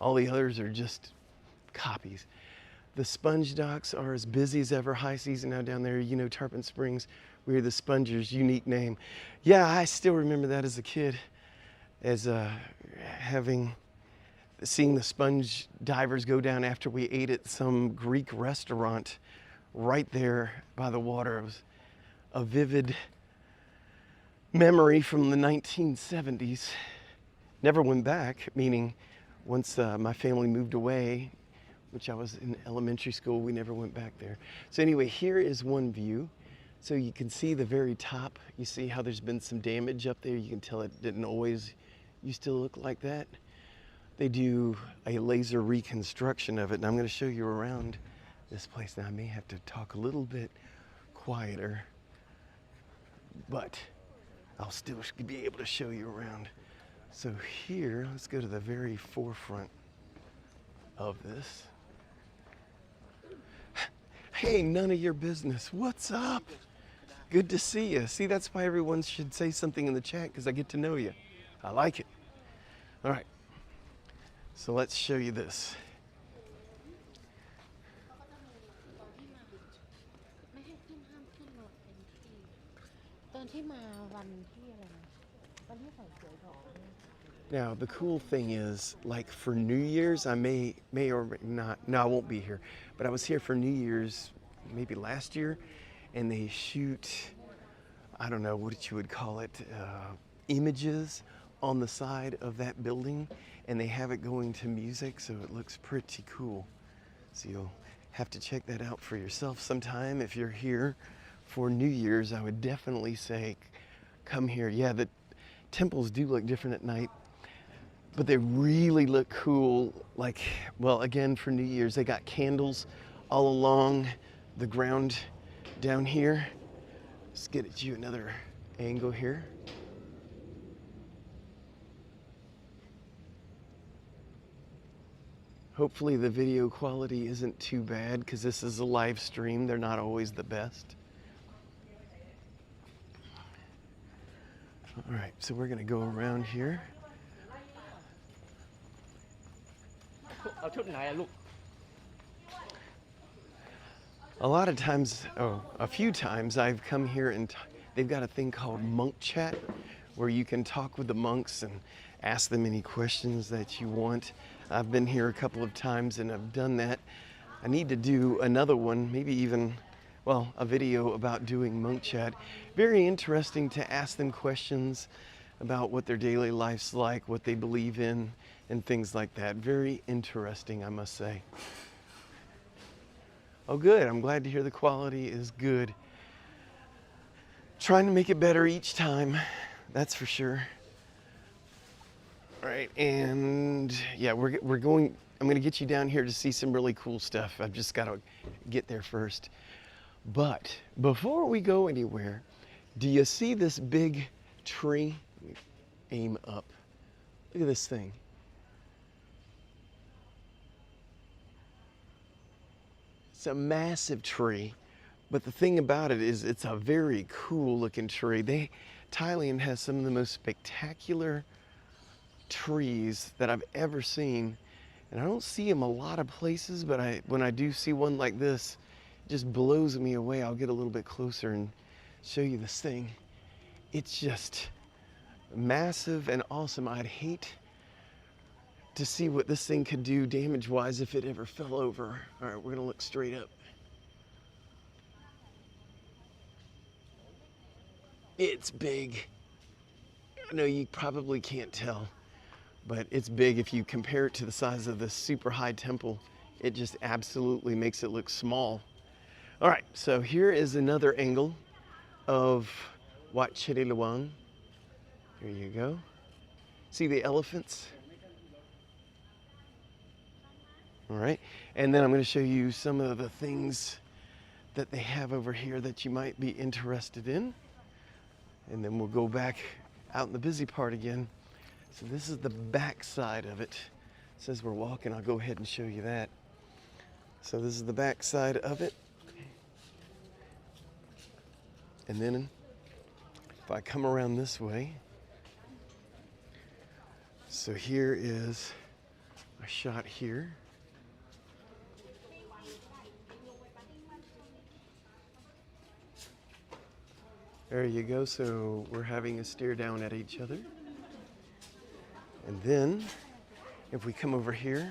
All the others are just copies. The sponge docks are as busy as ever. High season now down there. You know, Tarpon Springs, we're the Spongers, unique name. Yeah, I still remember that as a kid, as seeing the sponge divers go down after we ate at some Greek restaurant right there by the water. It was a vivid memory from the 1970s. Never went back, meaning once my family moved away, which I was in elementary school, we never went back there. So anyway, here is one view. So you can see the very top. You see how there's been some damage up there. You can tell it didn't always used to look like that. They do a laser reconstruction of it, and I'm going to show you around this place. Now I may have to talk a little bit quieter, but I'll still be able to show you around. So here, let's go to the very forefront of this. Hey, none of your business. What's up? Good to see you. See, that's why everyone should say something in the chat, because I get to know you. I like it. All right. So let's show you this. Now, the cool thing is, like for New Year's, I may or not, no, I won't be here, but I was here for New Year's maybe last year, and they shoot, I don't know what you would call it, images on the side of that building, and they have it going to music, so it looks pretty cool. So you'll have to check that out for yourself sometime. If you're here for New Year's, I would definitely say come here. Yeah, the temples do look different at night, but they really look cool. Like, well, again, for New Year's, they got candles all along the ground down here. Let's get at you another angle here. Hopefully the video quality isn't too bad, because this is a live stream. They're not always the best. All right, so we're gonna go around here. A lot of times, a few times I've come here and they've got a thing called monk chat, where you can talk with the monks and ask them any questions that you want. I've been here a couple of times and I've done that. I need to do another one, maybe even, well, a video about doing monk chat. Very interesting to ask them questions about what their daily life's like, what they believe in, and things like that. Very interesting, I must say. Oh, good. I'm glad to hear the quality is good. Trying to make it better each time, that's for sure. All right, and yeah, we're going, I'm gonna get you down here to see some really cool stuff. I've just gotta get there first. But before we go anywhere, do you see this big tree? Let me aim up. Look at this thing. It's a massive tree, but the thing about it is it's a very cool looking tree. Thailand has some of the most spectacular trees that I've ever seen, and I don't see them a lot of places, but when I do see one like this, it just blows me away. I'll get a little bit closer and show you this thing. It's just massive and awesome. I'd hate to see what this thing could do damage-wise if it ever fell over. All right, we're gonna look straight up. It's big. I know you probably can't tell, but it's big. If you compare it to the size of the super high temple, it just absolutely makes it look small. All right, so here is another angle of Wat Chedi Luang. Here you go. See the elephants? All right, and then I'm going to show you some of the things that they have over here that you might be interested in. And then we'll go back out in the busy part again. So this is the back side of it. It says we're walking, I'll go ahead and show you that. So this is the back side of it. And then if I come around this way, so here is a shot here. There you go, so we're having a stare down at each other. And then, if we come over here,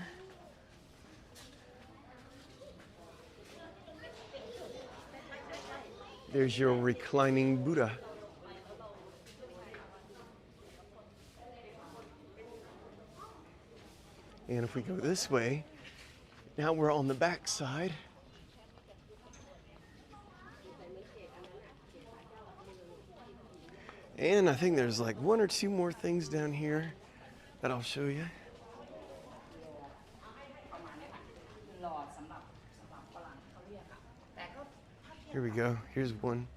there's your reclining Buddha. And if we go this way, now we're on the back side. And I think there's like one or two more things down here that I'll show you. Here we go. Here's one.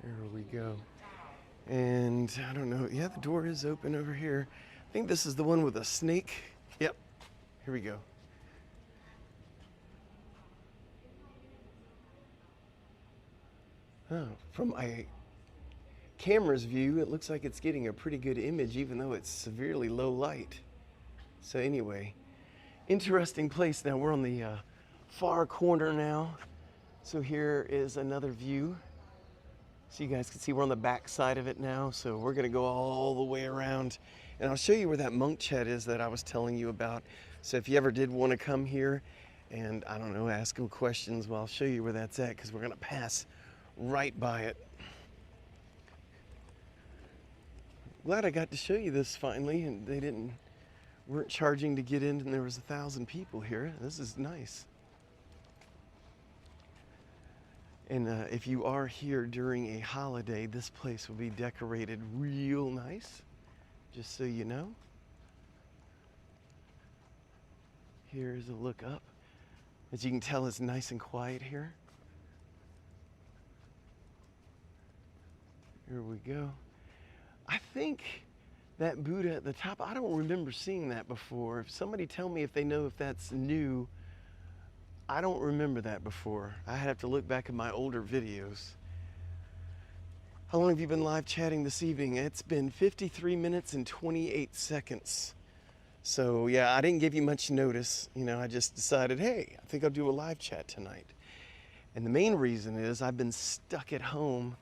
There we go. And I don't know. Yeah, the door is open over here. I think this is the one with a snake. Yep. Here we go. Oh, from my camera's view, it looks like it's getting a pretty good image, even though it's severely low light. So anyway, interesting place. Now we're on the far corner now. So here is another view. So you guys can see we're on the back side of it now. So we're gonna go all the way around, and I'll show you where that monk chat is that I was telling you about. So if you ever did want to come here and, I don't know, ask them questions, well, I'll show you where that's at, because we're going to pass right by it. Glad I got to show you this finally, and they weren't charging to get in, and there was 1,000 people here. This is nice. And if you are here during a holiday, this place will be decorated real nice, just so you know. Here's a look up. As you can tell, it's nice and quiet here. Here we go. I think that Buddha at the top, I don't remember seeing that before. If somebody tell me if they know if that's new, I don't remember that before. I have to look back at my older videos. How long have you been live chatting this evening? It's been 53 minutes and 28 seconds. So yeah, I didn't give you much notice. You know, I just decided, hey, I think I'll do a live chat tonight. And the main reason is I've been stuck at home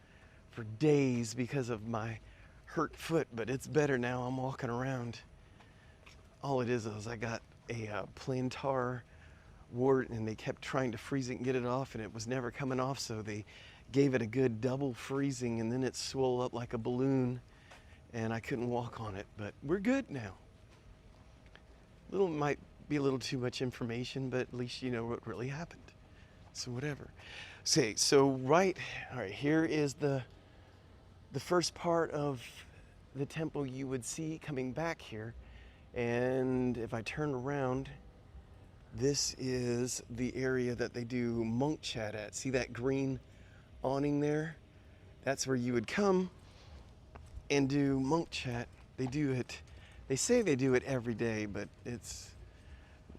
for days because of my hurt foot, but it's better now. I'm walking around. All it is I got a plantar wart, and they kept trying to freeze it and get it off, and it was never coming off, so they gave it a good double freezing, and then it swelled up like a balloon, and I couldn't walk on it, but we're good now. Might be a little too much information, but at least you know what really happened. So whatever. Okay, so all right, here is the first part of the temple you would see coming back here. And if I turn around, this is the area that they do monk chat at. See that green awning there? That's where you would come and do monk chat. They do it. They say they do it every day, but it's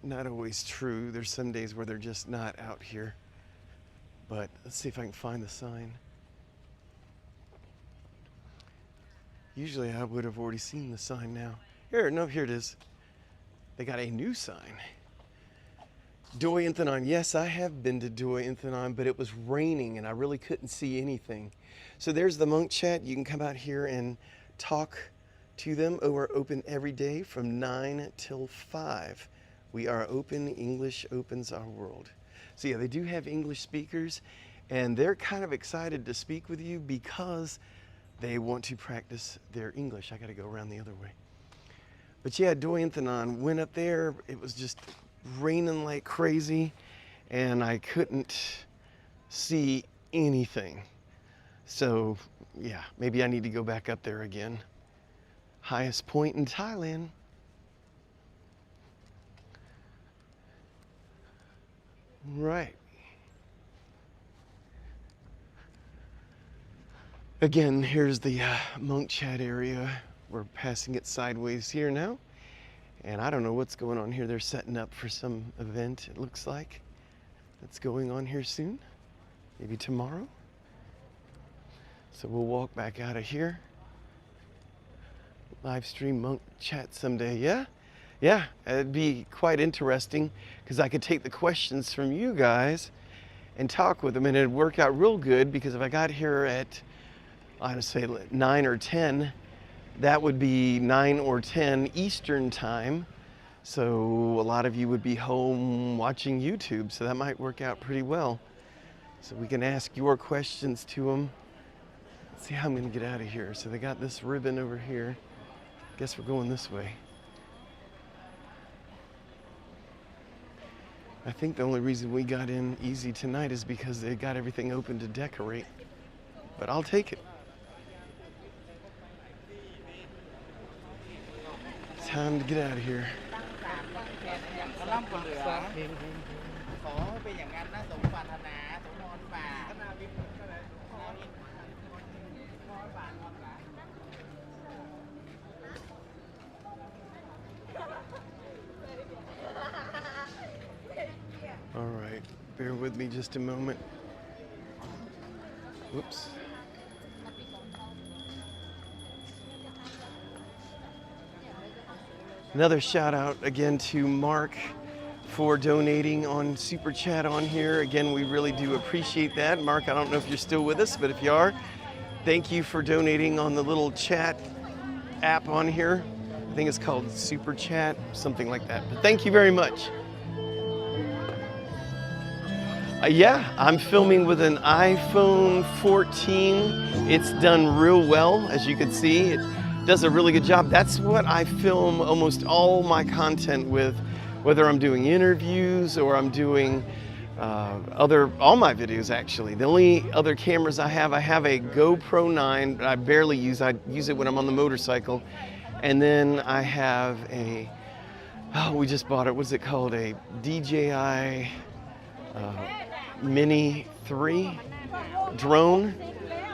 not always true. There's some days where they're just not out here. But let's see if I can find the sign. Usually I would have already seen the sign now. Here it is. They got a new sign. Doi Inthanon. Yes, I have been to Doi Inthanon, but it was raining and I really couldn't see anything. So there's the monk chat. You can come out here and talk to them. Oh, we're open every day from 9 till 5. We are open. English opens our world. So yeah, they do have English speakers, and they're kind of excited to speak with you because they want to practice their English. I got to go around the other way. But yeah, Doyanthanon, went up there. It was just raining like crazy, and I couldn't see anything. So yeah, maybe I need to go back up there again. Highest point in Thailand. Right. Again, here's the monk chat area. We're passing it sideways here now. And I don't know what's going on here. They're setting up for some event, it looks like, that's going on here soon. Maybe tomorrow. So we'll walk back out of here. Live stream monk chat someday, yeah? Yeah, it'd be quite interesting because I could take the questions from you guys and talk with them, and it'd work out real good because if I got here at, I would say 9 or 10, that would be 9 or 10 Eastern time. So a lot of you would be home watching YouTube, so that might work out pretty well. So we can ask your questions to them. Let's see how I'm gonna get out of here. So they got this ribbon over here. Guess we're going this way. I think the only reason we got in easy tonight is because they got everything open to decorate. But I'll take it. Time to get out of here. All right, bear with me just a moment. Whoops. Another shout out again to Mark for donating on Super Chat on here. Again, we really do appreciate that. Mark, I don't know if you're still with us, but if you are, thank you for donating on the little chat app on here. I think it's called Super Chat, something like that. But thank you very much. Yeah, I'm filming with an iPhone 14. It's done real well, as you can see. It does a really good job. That's what I film almost all my content with, whether I'm doing interviews or I'm doing all my videos actually. The only other cameras I have a GoPro 9, but I barely use. I use it when I'm on the motorcycle. And then I have a, we just bought it, what's it called? A DJI Mini 3 drone,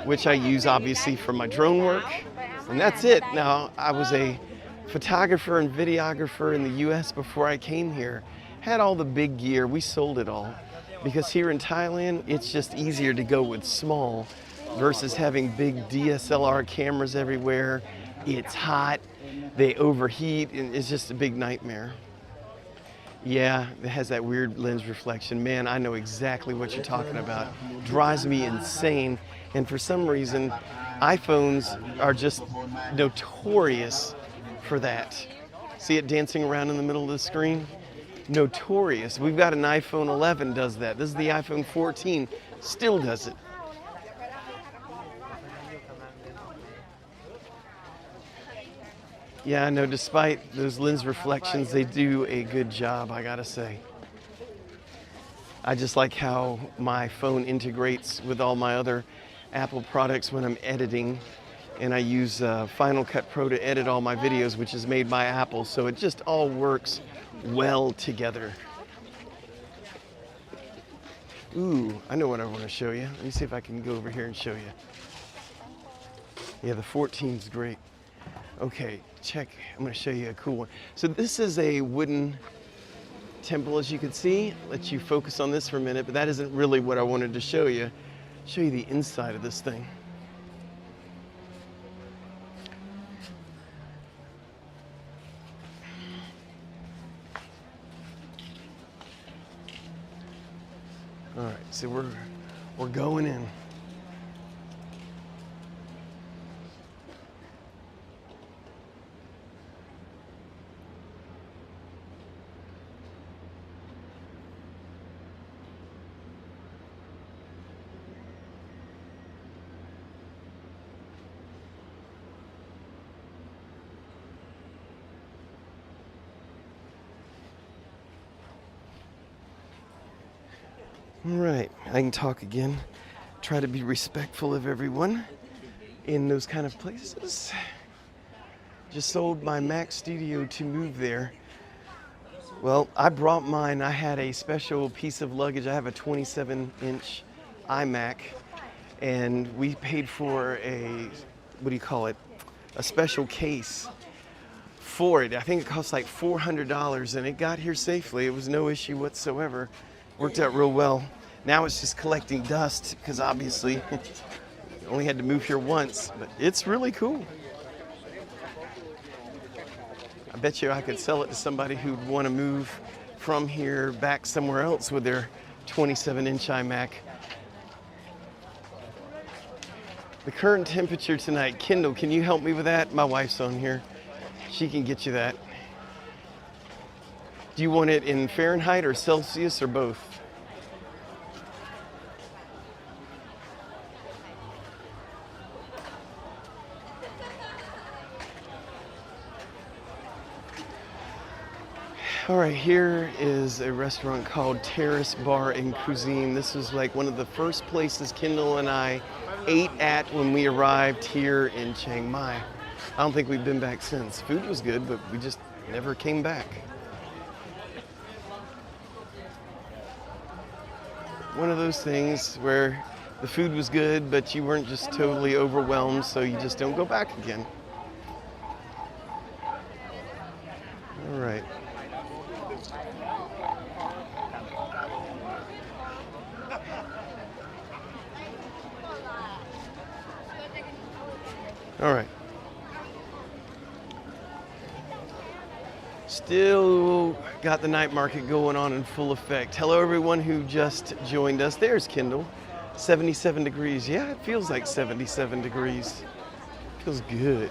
which I use obviously for my drone work. And that's it. Now, I was a photographer and videographer in the US before I came here. Had all the big gear, we sold it all. Because here in Thailand, it's just easier to go with small versus having big DSLR cameras everywhere. It's hot, they overheat, and it's just a big nightmare. Yeah, it has that weird lens reflection. Man, I know exactly what you're talking about. Drives me insane. And for some reason, iPhones are just notorious for that. See it dancing around in the middle of the screen? Notorious. We've got an iPhone 11 does that. This is the iPhone 14, still does it. Yeah, I know, despite those lens reflections, they do a good job, I gotta say. I just like how my phone integrates with all my other Apple products when I'm editing. And I use Final Cut Pro to edit all my videos, which is made by Apple, so it just all works well together. Ooh, I know what I want to show you. Let me see if I can go over here and show you. Yeah, the 14's great. Okay, check, I'm gonna show you a cool one. So this is a wooden temple, as you can see. Let you focus on this for a minute, but that isn't really what I wanted to show you. Show you the inside of this thing. All right, so we're going in. All All right, I can talk again. Try to be respectful of everyone in those kind of places. Just sold my Mac Studio to move there. Well, I brought mine. I had a special piece of luggage. I have a 27-inch iMac, and we paid for a, what do you call it, a special case for it. I think it cost like $400, and it got here safely. It was no issue whatsoever. Worked out real well. Now it's just collecting dust because obviously only had to move here once, but it's really cool. I bet you I could sell it to somebody who'd want to move from here back somewhere else with their 27-inch iMac. The current temperature tonight, Kendall, can you help me with that? My wife's on here. She can get you that. Do you want it in Fahrenheit or Celsius or both? All right, here is a restaurant called Terrace Bar and Cuisine. This was like one of the first places Kendall and I ate at when we arrived here in Chiang Mai. I don't think we've been back since. Food was good, but we just never came back. One of those things where the food was good, but you weren't just totally overwhelmed, so you just don't go back again. All right. All right. Still got the night market going on in full effect. Hello, everyone who just joined us. There's Kendall. 77 degrees. Yeah, it feels like 77 degrees. Feels good.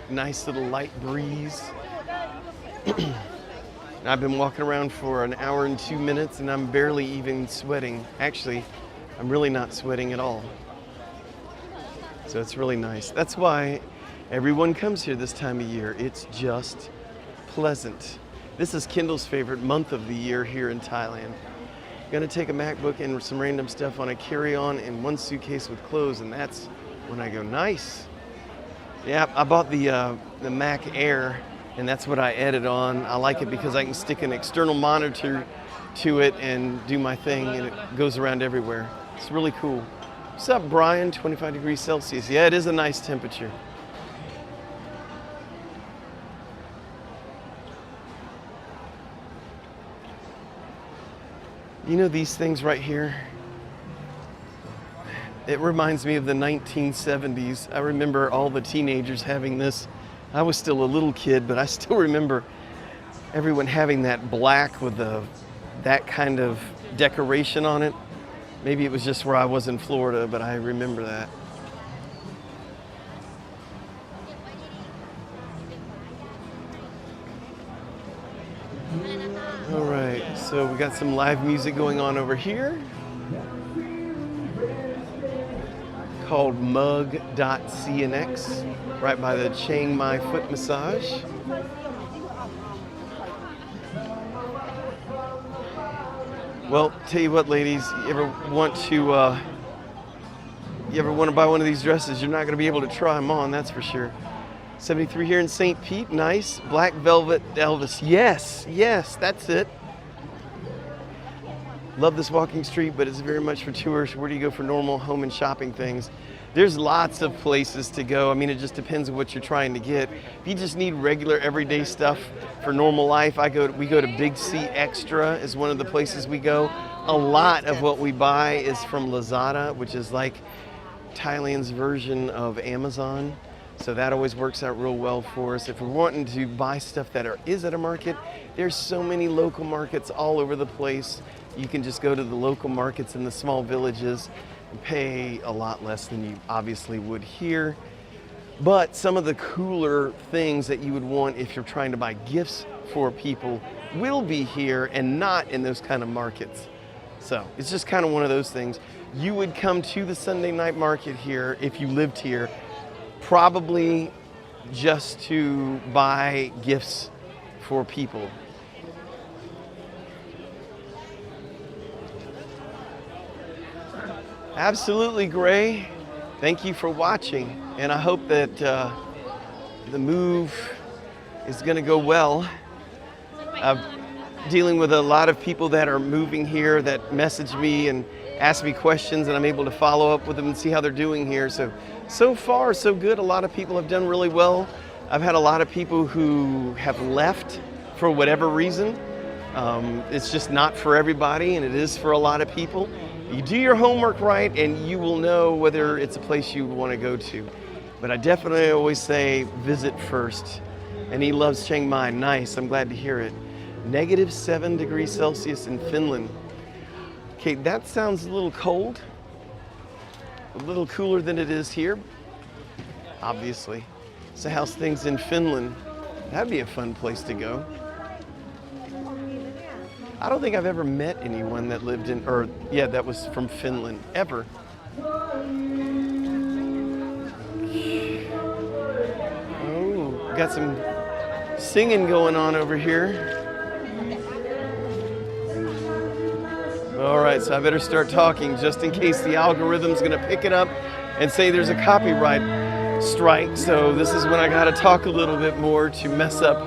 Nice little light breeze. I've been walking around for an hour and 2 minutes, and I'm barely even sweating. Actually, I'm really not sweating at all. So it's really nice. That's why everyone comes here this time of year. It's just pleasant. This is Kendall's favorite month of the year here in Thailand. Gonna take a MacBook and some random stuff on a carry-on and one suitcase with clothes, and that's when I go, nice. Yeah, I bought the Mac Air, and that's what I edit on. I like it because I can stick an external monitor to it and do my thing, and it goes around everywhere. It's really cool. What's up, Brian? 25 degrees Celsius. Yeah, it is a nice temperature. You know these things right here? It reminds me of the 1970s. I remember all the teenagers having this. I was still a little kid, but I still remember everyone having that black with that kind of decoration on it. Maybe it was just where I was in Florida, but I remember that. All right, so we got some live music going on over here called mug.cnx, right by the Chiang Mai foot massage. Well, tell you what, ladies, you ever want to buy one of these dresses? You're not going to be able to try them on, that's for sure. 73 here in St. Pete, nice. Black velvet Elvis, yes, that's it. Love this walking street, but it's very much for tourists. Where do you go for normal home and shopping things? There's lots of places to go. I mean, it just depends on what you're trying to get. If you just need regular everyday stuff for normal life, we go to Big C Extra is one of the places we go. A lot of what we buy is from Lazada, which is like Thailand's version of Amazon. So that always works out real well for us. If we're wanting to buy stuff that is at a market, there's so many local markets all over the place. You can just go to the local markets in the small villages and pay a lot less than you obviously would here. But some of the cooler things that you would want if you're trying to buy gifts for people will be here and not in those kind of markets. So it's just kind of one of those things. You would come to the Sunday night market here if you lived here, probably just to buy gifts for people. Absolutely, Gray. Thank you for watching, and I hope that the move is going to go well. I'm dealing with a lot of people that are moving here that message me and ask me questions, and I'm able to follow up with them and see how they're doing here. So far, so good. A lot of people have done really well. I've had a lot of people who have left for whatever reason. It's just not for everybody, and it is for a lot of people. You do your homework right, and you will know whether it's a place you want to go to. But I definitely always say visit first. And he loves Chiang Mai. Nice, I'm glad to hear it. -7 degrees Celsius in Finland. Okay, that sounds a little cold. A little cooler than it is here, obviously. So how's things in Finland? That'd be a fun place to go. I don't think I've ever met anyone that lived in, or yeah, that was from Finland, ever. Oh, got some singing going on over here. All right, so I better start talking just in case the algorithm's gonna pick it up and say there's a copyright strike. So this is when I gotta talk a little bit more to mess up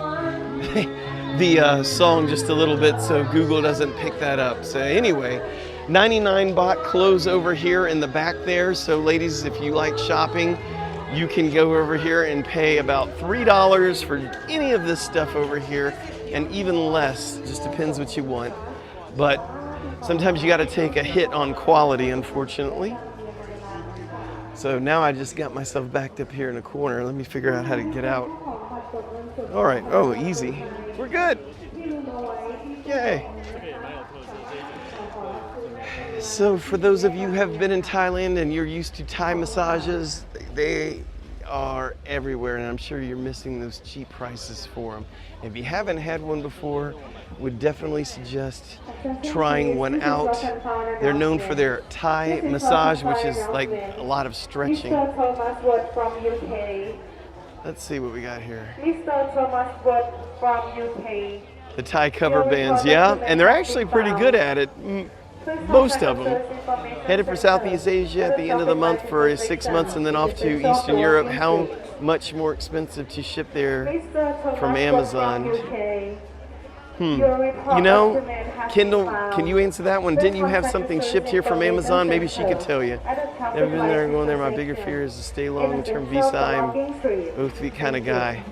the song just a little bit so Google doesn't pick that up. So anyway, 99 baht clothes over here in the back there. So ladies, if you like shopping, you can go over here and pay about $3 for any of this stuff over here, and even less, just depends what you want. But sometimes you got to take a hit on quality, unfortunately. So now I just got myself backed up here in a corner. Let me figure out how to get out. All right, oh, easy. We're good. Yay. So for those of you who have been in Thailand and you're used to Thai massages, they are everywhere, and I'm sure you're missing those cheap prices for them. If you haven't had one before, would definitely suggest trying one out. They're known for their Thai massage, which is like a lot of stretching. Let's see what we got here. Mr. Thomas Wood from UK. The Thai cover bands, yeah, and they're actually pretty good at it. Most of them. Headed for Southeast Asia at the end of the month for 6 months and then off to Eastern Europe. How much more expensive to ship there from Amazon? You know, Kendall, can you answer that one? Didn't you have something shipped here from Amazon? Maybe she could tell you. Never been there and going there. My bigger fear is to stay long-term visa. I'm both the kind of guy.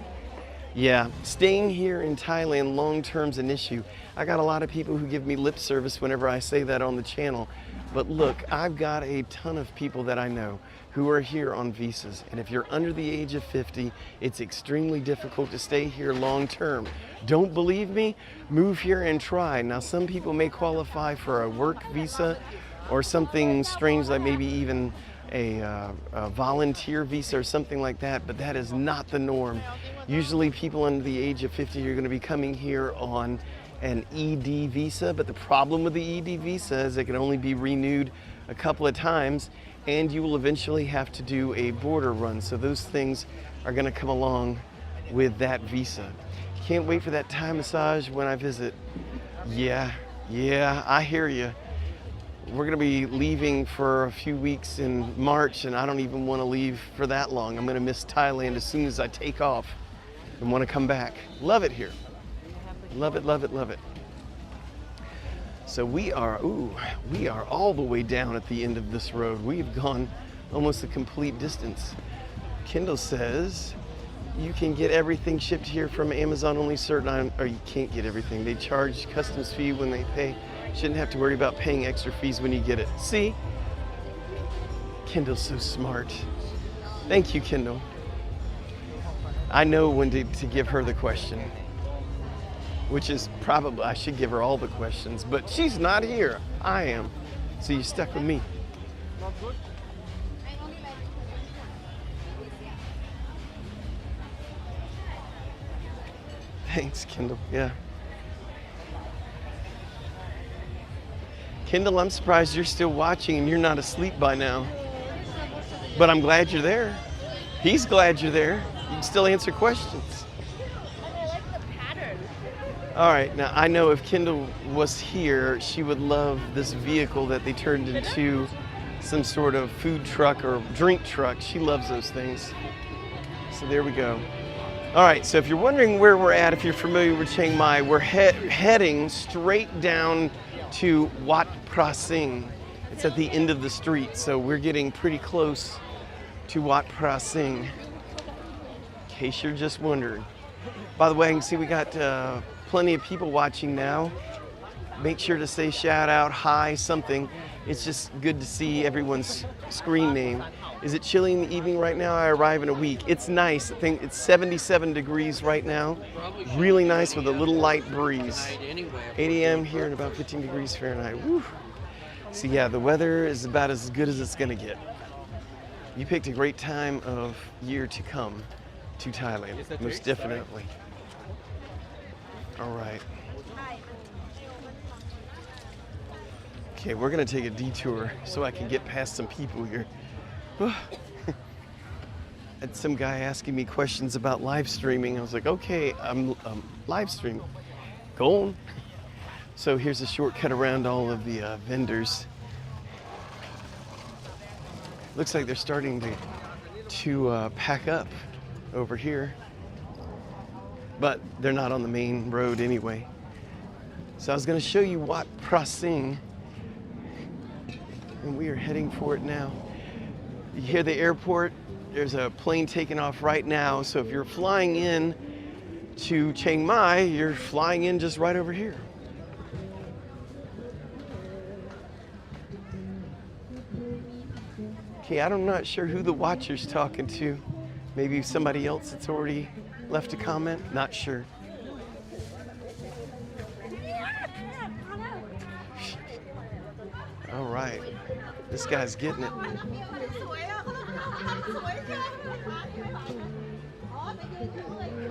Yeah, staying here in Thailand long-term's an issue. I got a lot of people who give me lip service whenever I say that on the channel. But look, I've got a ton of people that I know who are here on visas. And if you're under the age of 50, it's extremely difficult to stay here long-term. Don't believe me? Move here and try. Now, some people may qualify for a work visa or something strange like maybe even a volunteer visa or something like that, but that is not the norm. Usually people under the age of 50 are going to be coming here on an ED visa, but the problem with the ED visa is it can only be renewed a couple of times, and you will eventually have to do a border run. So those things are going to come along with that visa. Can't wait for that Thai massage when I visit. Yeah, I hear you. We're going to be leaving for a few weeks in March, and I don't even want to leave for that long. I'm going to miss Thailand as soon as I take off and want to come back. Love it here. Love it, love it, love it. So we are all the way down at the end of this road. We've gone almost a complete distance. Kendall says you can get everything shipped here from Amazon, only certain, or you can't get everything. They charge customs fee when they pay. Shouldn't have to worry about paying extra fees when you get it. See? Kendall's so smart. Thank you, Kendall. I know when to give her the question, which is probably, I should give her all the questions, but she's not here. I am. So you're stuck with me. Thanks, Kendall. Yeah. Kendall, I'm surprised you're still watching and you're not asleep by now. But I'm glad you're there. He's glad you're there. You can still answer questions. I like the pattern. All right, now I know if Kendall was here, she would love this vehicle that they turned into some sort of food truck or drink truck. She loves those things. So there we go. All right, so if you're wondering where we're at, if you're familiar with Chiang Mai, we're heading straight down to Wat Phra Sing. It's at the end of the street, so we're getting pretty close to Wat Phra Sing, in case you're just wondering. By the way, I can see we got plenty of people watching now. Make sure to say shout out, hi, something. It's just good to see everyone's screen name. Is it chilly in the evening right now? I arrive in a week. It's nice. I think it's 77 degrees right now. Really nice with a little light breeze. 8 a.m. here and about 15 degrees Fahrenheit. Woo. So yeah, the weather is about as good as it's gonna get. You picked a great time of year to come to Thailand, most definitely. All right. Okay, we're gonna take a detour so I can get past some people here. Had some guy asking me questions about live streaming. I was like, okay, I'm live streaming. Go on. So here's a shortcut around all of the vendors. Looks like they're starting to pack up over here, but they're not on the main road anyway. So I was going to show you Wat Phra Sing, and we are heading for it now. You hear the airport? There's a plane taking off right now. So if you're flying in to Chiang Mai, you're flying in just right over here. Okay, I'm not sure who the watcher's talking to. Maybe somebody else that's already left a comment. Not sure. All right, this guy's getting it.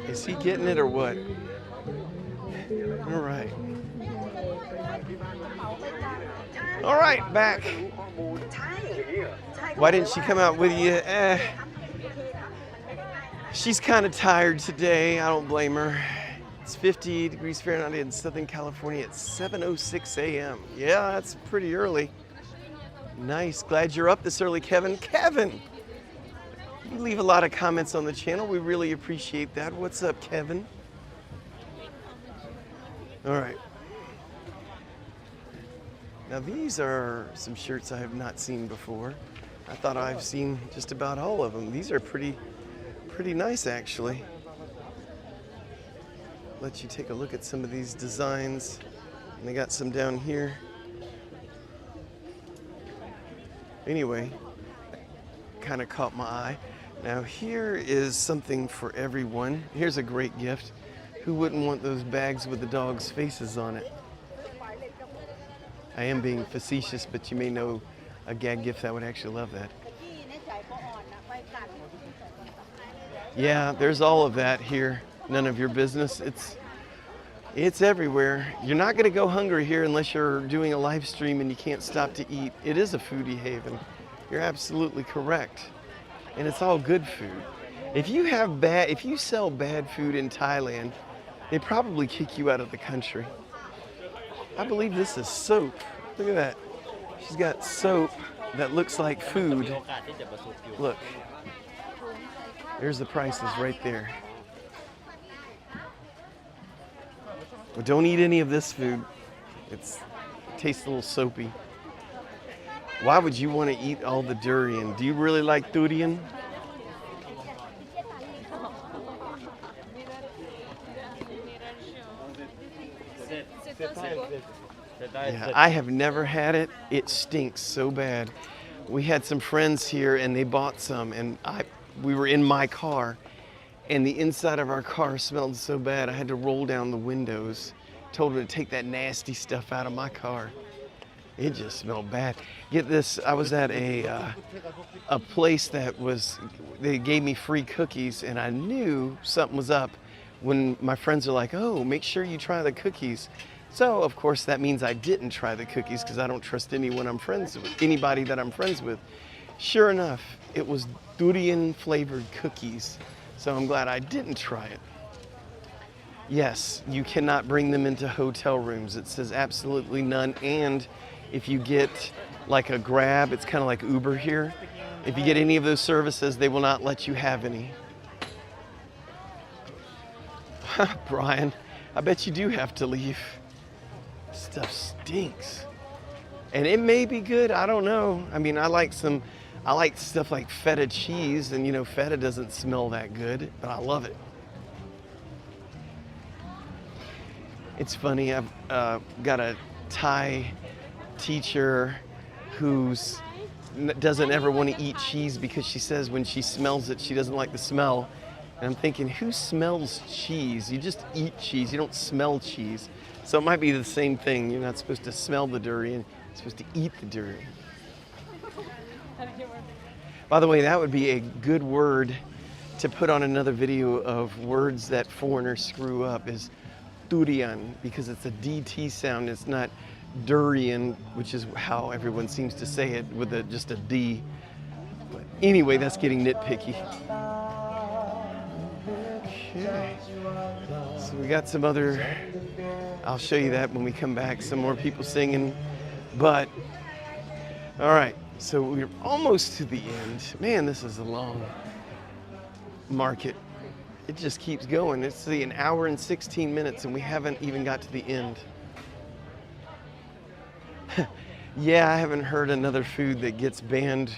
Is he getting it or what? All right. All right, back. Why didn't she come out with you? She's kind of tired today. I don't blame her. It's 50 degrees Fahrenheit in Southern California at 7:06 a.m. Yeah, that's pretty early. Nice. Glad you're up this early, Kevin. Kevin! You leave a lot of comments on the channel. We really appreciate that. What's up, Kevin? All right. Now these are some shirts I have not seen before. I thought I've seen just about all of them. These are pretty nice, actually. Let you take a look at some of these designs. And they got some down here. Anyway, kind of caught my eye. Now here is something for everyone. Here's a great gift. Who wouldn't want those bags with the dogs' faces on it? I am being facetious, but you may know a gag gift that would actually love that. Yeah, there's all of that here. None of your business. It's everywhere. You're not going to go hungry here unless you're doing a live stream and you can't stop to eat. It is a foodie haven. You're absolutely correct. And it's all good food. If you sell bad food in Thailand, they probably kick you out of the country. I believe this is soap. Look at that. She's got soap that looks like food. Look. There's the prices right there. Well, don't eat any of this food. It tastes a little soapy. Why would you want to eat all the durian? Do you really like durian? Yeah, I have never had it. It stinks so bad. We had some friends here and they bought some, and we were in my car, and the inside of our car smelled so bad I had to roll down the windows. Told them to take that nasty stuff out of my car. It just smelled bad. Get this, I was at a place they gave me free cookies, and I knew something was up when my friends are like, oh, make sure you try the cookies. So, of course, that means I didn't try the cookies because I don't trust anybody that I'm friends with. Sure enough, it was durian flavored cookies. So I'm glad I didn't try it. Yes, you cannot bring them into hotel rooms. It says absolutely none. And if you get like a Grab. It's kind of like Uber here. If you get any of those services, they will not let you have any. Brian, I bet you do have to leave. Stuff stinks. And it may be good, I don't know. I mean, I like stuff like feta cheese, and you know, feta doesn't smell that good, but I love it. It's funny, I've got a Thai teacher who doesn't ever want to eat cheese because she says when she smells it, she doesn't like the smell. And I'm thinking, who smells cheese? You just eat cheese, you don't smell cheese. So it might be the same thing. You're not supposed to smell the durian, you're supposed to eat the durian. By the way, that would be a good word to put on another video of words that foreigners screw up, is durian, because it's a DT sound. It's not durian, which is how everyone seems to say it with just a D. But anyway, that's getting nitpicky. Okay, so we got some other, I'll show you that when we come back, some more people singing, but all right, so we're almost to the end. Man, this is a long market. It just keeps going. It's an hour and 16 minutes and we haven't even got to the end. Yeah, I haven't heard another food that gets banned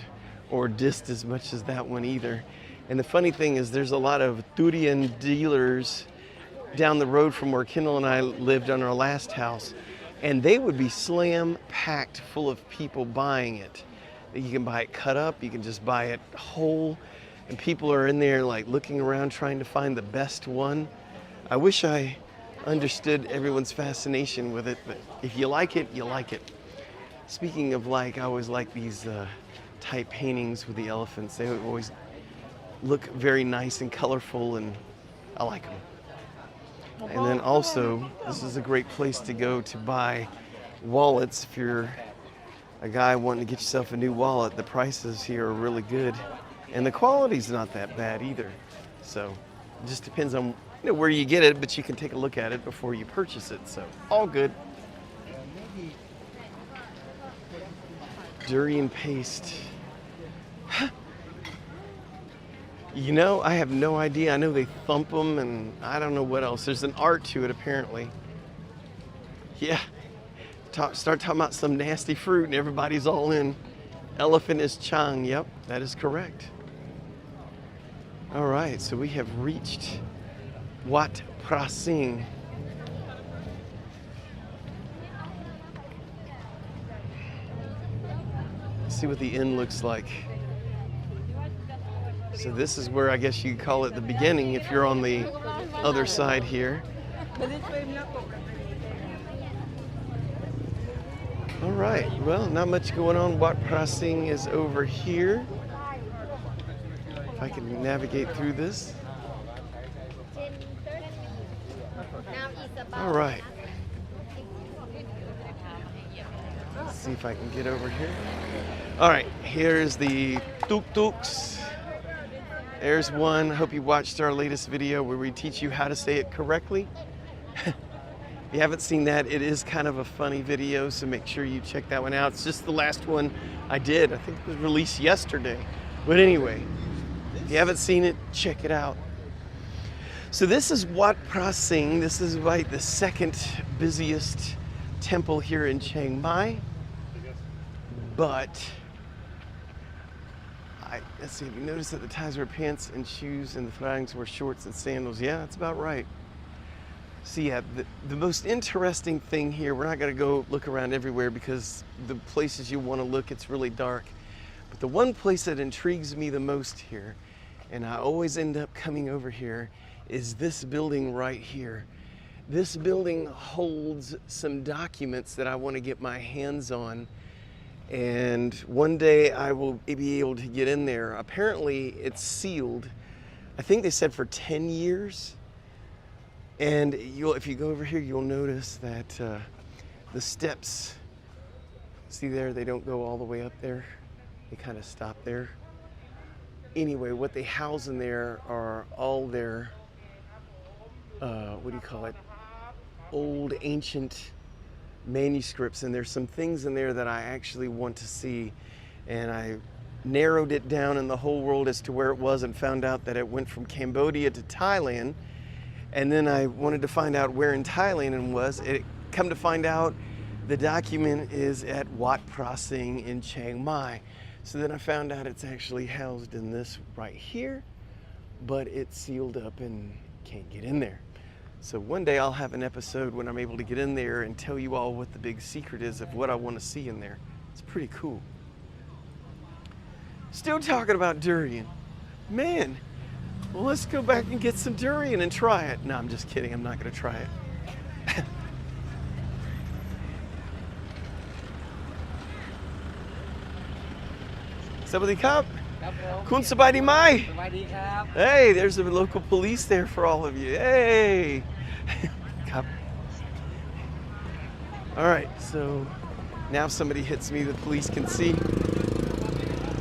or dissed as much as that one either. And the funny thing is there's a lot of durian dealers down the road from where Kendall and I lived on our last house, and they would be slam packed full of people buying it. You can buy it cut up, you can just buy it whole, and people are in there like looking around trying to find the best one. I wish I understood everyone's fascination with it, but if you like it, you like it. Speaking of like, I always like these type paintings with the elephants. They always look very nice and colorful, and I like them. And then also, this is a great place to go to buy wallets. If you're a guy wanting to get yourself a new wallet, the prices here are really good. And the quality's not that bad either. So it just depends on where you get it, but you can take a look at it before you purchase it. So all good. Durian paste. You know, I have no idea. I know they thump them and I don't know what else. There's an art to it apparently. Yeah, start talking about some nasty fruit and everybody's all in. Elephant is Chiang, yep, that is correct. All right, so we have reached Wat Phra Singh. Let's see what the inn looks like. So this is where I guess you could call it the beginning if you're on the other side here. All right, well, not much going on. Wat Phra Singh is over here. If I can navigate through this. All right. Let's see if I can get over here. All right, here's the tuk-tuks. There's one. Hope you watched our latest video where we teach you how to say it correctly. If you haven't seen that, it is kind of a funny video, so make sure you check that one out. It's just the last one I did. I think it was released yesterday. But anyway, if you haven't seen it, check it out. So this is Wat Phra Singh. This is like the second busiest temple here in Chiang Mai. But let's see, have you noticed that the Thais wear pants and shoes and the Thrangs wear shorts and sandals? Yeah, that's about right. So yeah, the most interesting thing here, we're not gonna go look around everywhere because the places you wanna look, it's really dark. But the one place that intrigues me the most here, and I always end up coming over here, is this building right here. This building holds some documents that I wanna get my hands on. And one day I will be able to get in there. Apparently it's sealed. I think they said for 10 years. And if you go over here, you'll notice that the steps, see there, they don't go all the way up there. They kind of stop there. Anyway, what they house in there are all their, what do you call it? Old ancient manuscripts, and there's some things in there that I actually want to see. And I narrowed it down in the whole world as to where it was and found out that it went from Cambodia to Thailand. And then I wanted to find out where in Thailand it was. It come to find out the document is at Wat Prasing in Chiang Mai. So then I found out it's actually housed in this right here, but it's sealed up and can't get in there. So one day I'll have an episode when I'm able to get in there and tell you all what the big secret is of what I want to see in there. It's pretty cool. Still talking about durian. Man, well, let's go back and get some durian and try it. No, I'm just kidding. I'm not going to try it. Somebody cop? Kun sabadi mai. Hey, there's a local police there for all of you. Hey. Cop. All right, so now if somebody hits me, the police can see.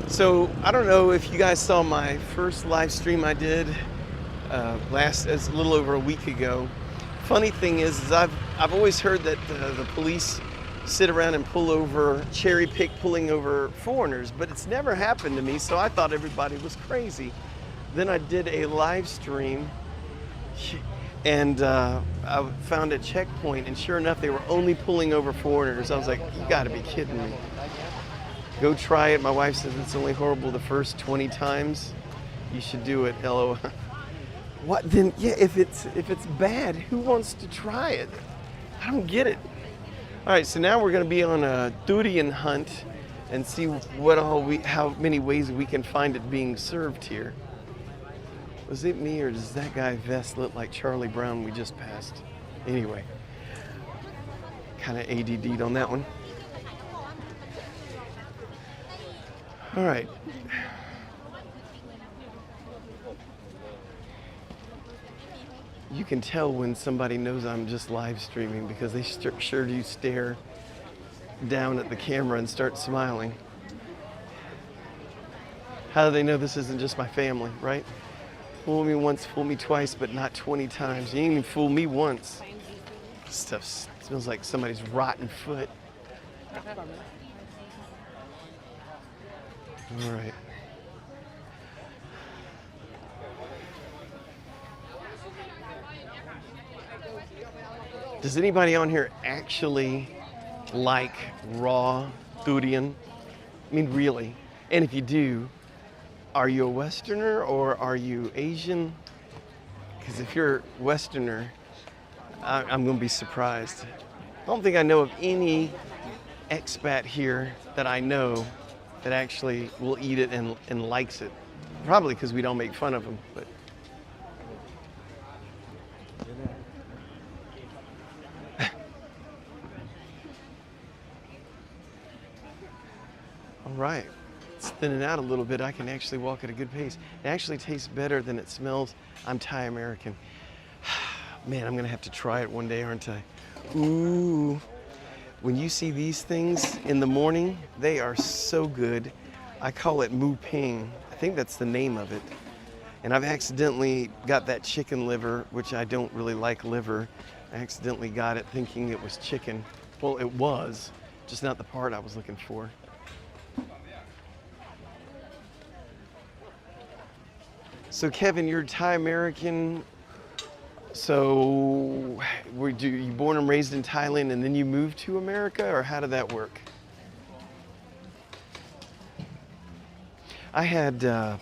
So I don't know if you guys saw my first live stream I did a little over a week ago. Funny thing is I've always heard that the police sit around and cherry pick pulling over foreigners, but it's never happened to me, so I thought everybody was crazy. Then I did a live stream and I found a checkpoint, and sure enough, they were only pulling over foreigners. I was like, you gotta be kidding me. Go try it. My wife says it's only horrible the first 20 times. You should do it, LOL. What then? Yeah, if it's bad, who wants to try it? I don't get it. All right, so now we're going to be on a durian hunt and see how many ways we can find it being served here. Was it me, or does that guy vest look like Charlie Brown we just passed? Anyway, kind of ADD'd on that one. All right. You can tell when somebody knows I'm just live streaming because they sure do stare down at the camera and start smiling. How do they know this isn't just my family, right? Fool me once, fool me twice, but not 20 times. You ain't even fool me once. Stuff smells like somebody's rotten foot. All right. Does anybody on here actually like raw durian? I mean, really? And if you do, are you a Westerner or are you Asian? Because if you're Westerner, I'm going to be surprised. I don't think I know of any expat here that I know that actually will eat it and likes it. Probably because we don't make fun of them, but. All right, it's thinning out a little bit. I can actually walk at a good pace. It actually tastes better than it smells. I'm Thai American. Man, I'm gonna have to try it one day, aren't I? Ooh. When you see these things in the morning, they are so good. I call it mu ping. I think that's the name of it. And I've accidentally got that chicken liver, which I don't really like liver. I accidentally got it thinking it was chicken. Well, it was, just not the part I was looking for. So Kevin, you're Thai American. So were you born and raised in Thailand and then you moved to America, or how did that work? I had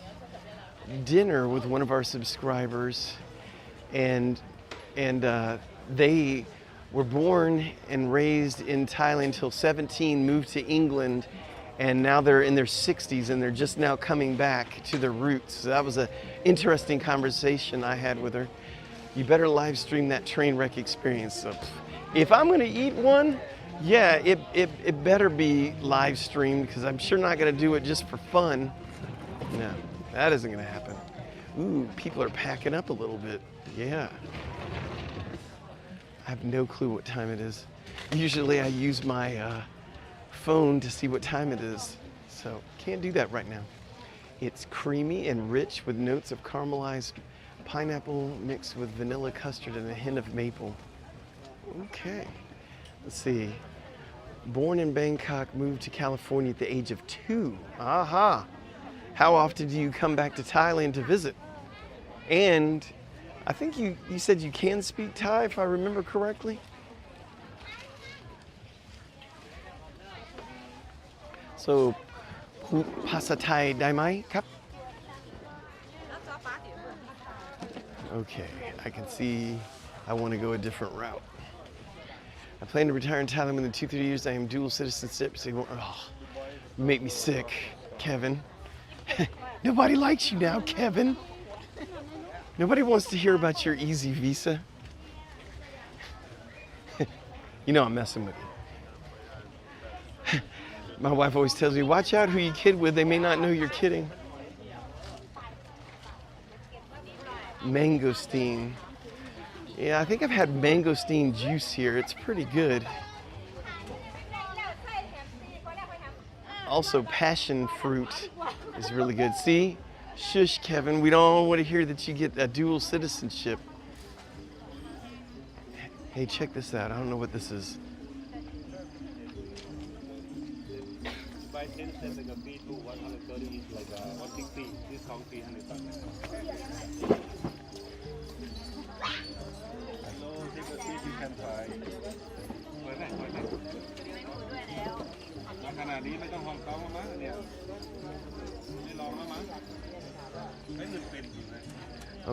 dinner with one of our subscribers, and they were born and raised in Thailand till 17, moved to England, and now they're in their 60s and they're just now coming back to their roots. So that was an interesting conversation I had with her. You better live stream that train wreck experience. So if I'm gonna eat one, yeah, it better be live streamed, because I'm sure not gonna do it just for fun. No, that isn't gonna happen. Ooh, people are packing up a little bit. Yeah. I have no clue what time it is. Usually I use my phone to see what time it is, so can't do that right now. It's creamy and rich with notes of caramelized pineapple mixed with vanilla custard and a hint of maple. Okay, let's see. Born in Bangkok, moved to California at the age of 2. Aha. How often do you come back to Thailand to visit? And I think you said you can speak Thai, if I remember correctly. So, พูดภาษาไทยได้ไหมครับ? Okay, I can see I want to go a different route. I plan to retire in Thailand within 2-3 years. I am dual citizenship, so you won't, you make me sick, Kevin. Nobody likes you now, Kevin. Nobody wants to hear about your easy visa. You know I'm messing with you. My wife always tells me, watch out who you kid with. They may not know you're kidding. Mangosteen. Yeah, I think I've had mangosteen juice here. It's pretty good. Also, passion fruit is really good. See? Shush, Kevin. We don't want to hear that you get a dual citizenship. Hey, check this out. I don't know what this is. Buy 10 cents like a fee to 130 is like a 160 discount 300 bucks. So take a seat, you can try. เปิดได้เปิดได้มาขนาดนี้ไม่ต้องห้องเต้ามั้งเนี่ยไม่ลองแล้วมั้งไม่ถึงเป็นจริงเลย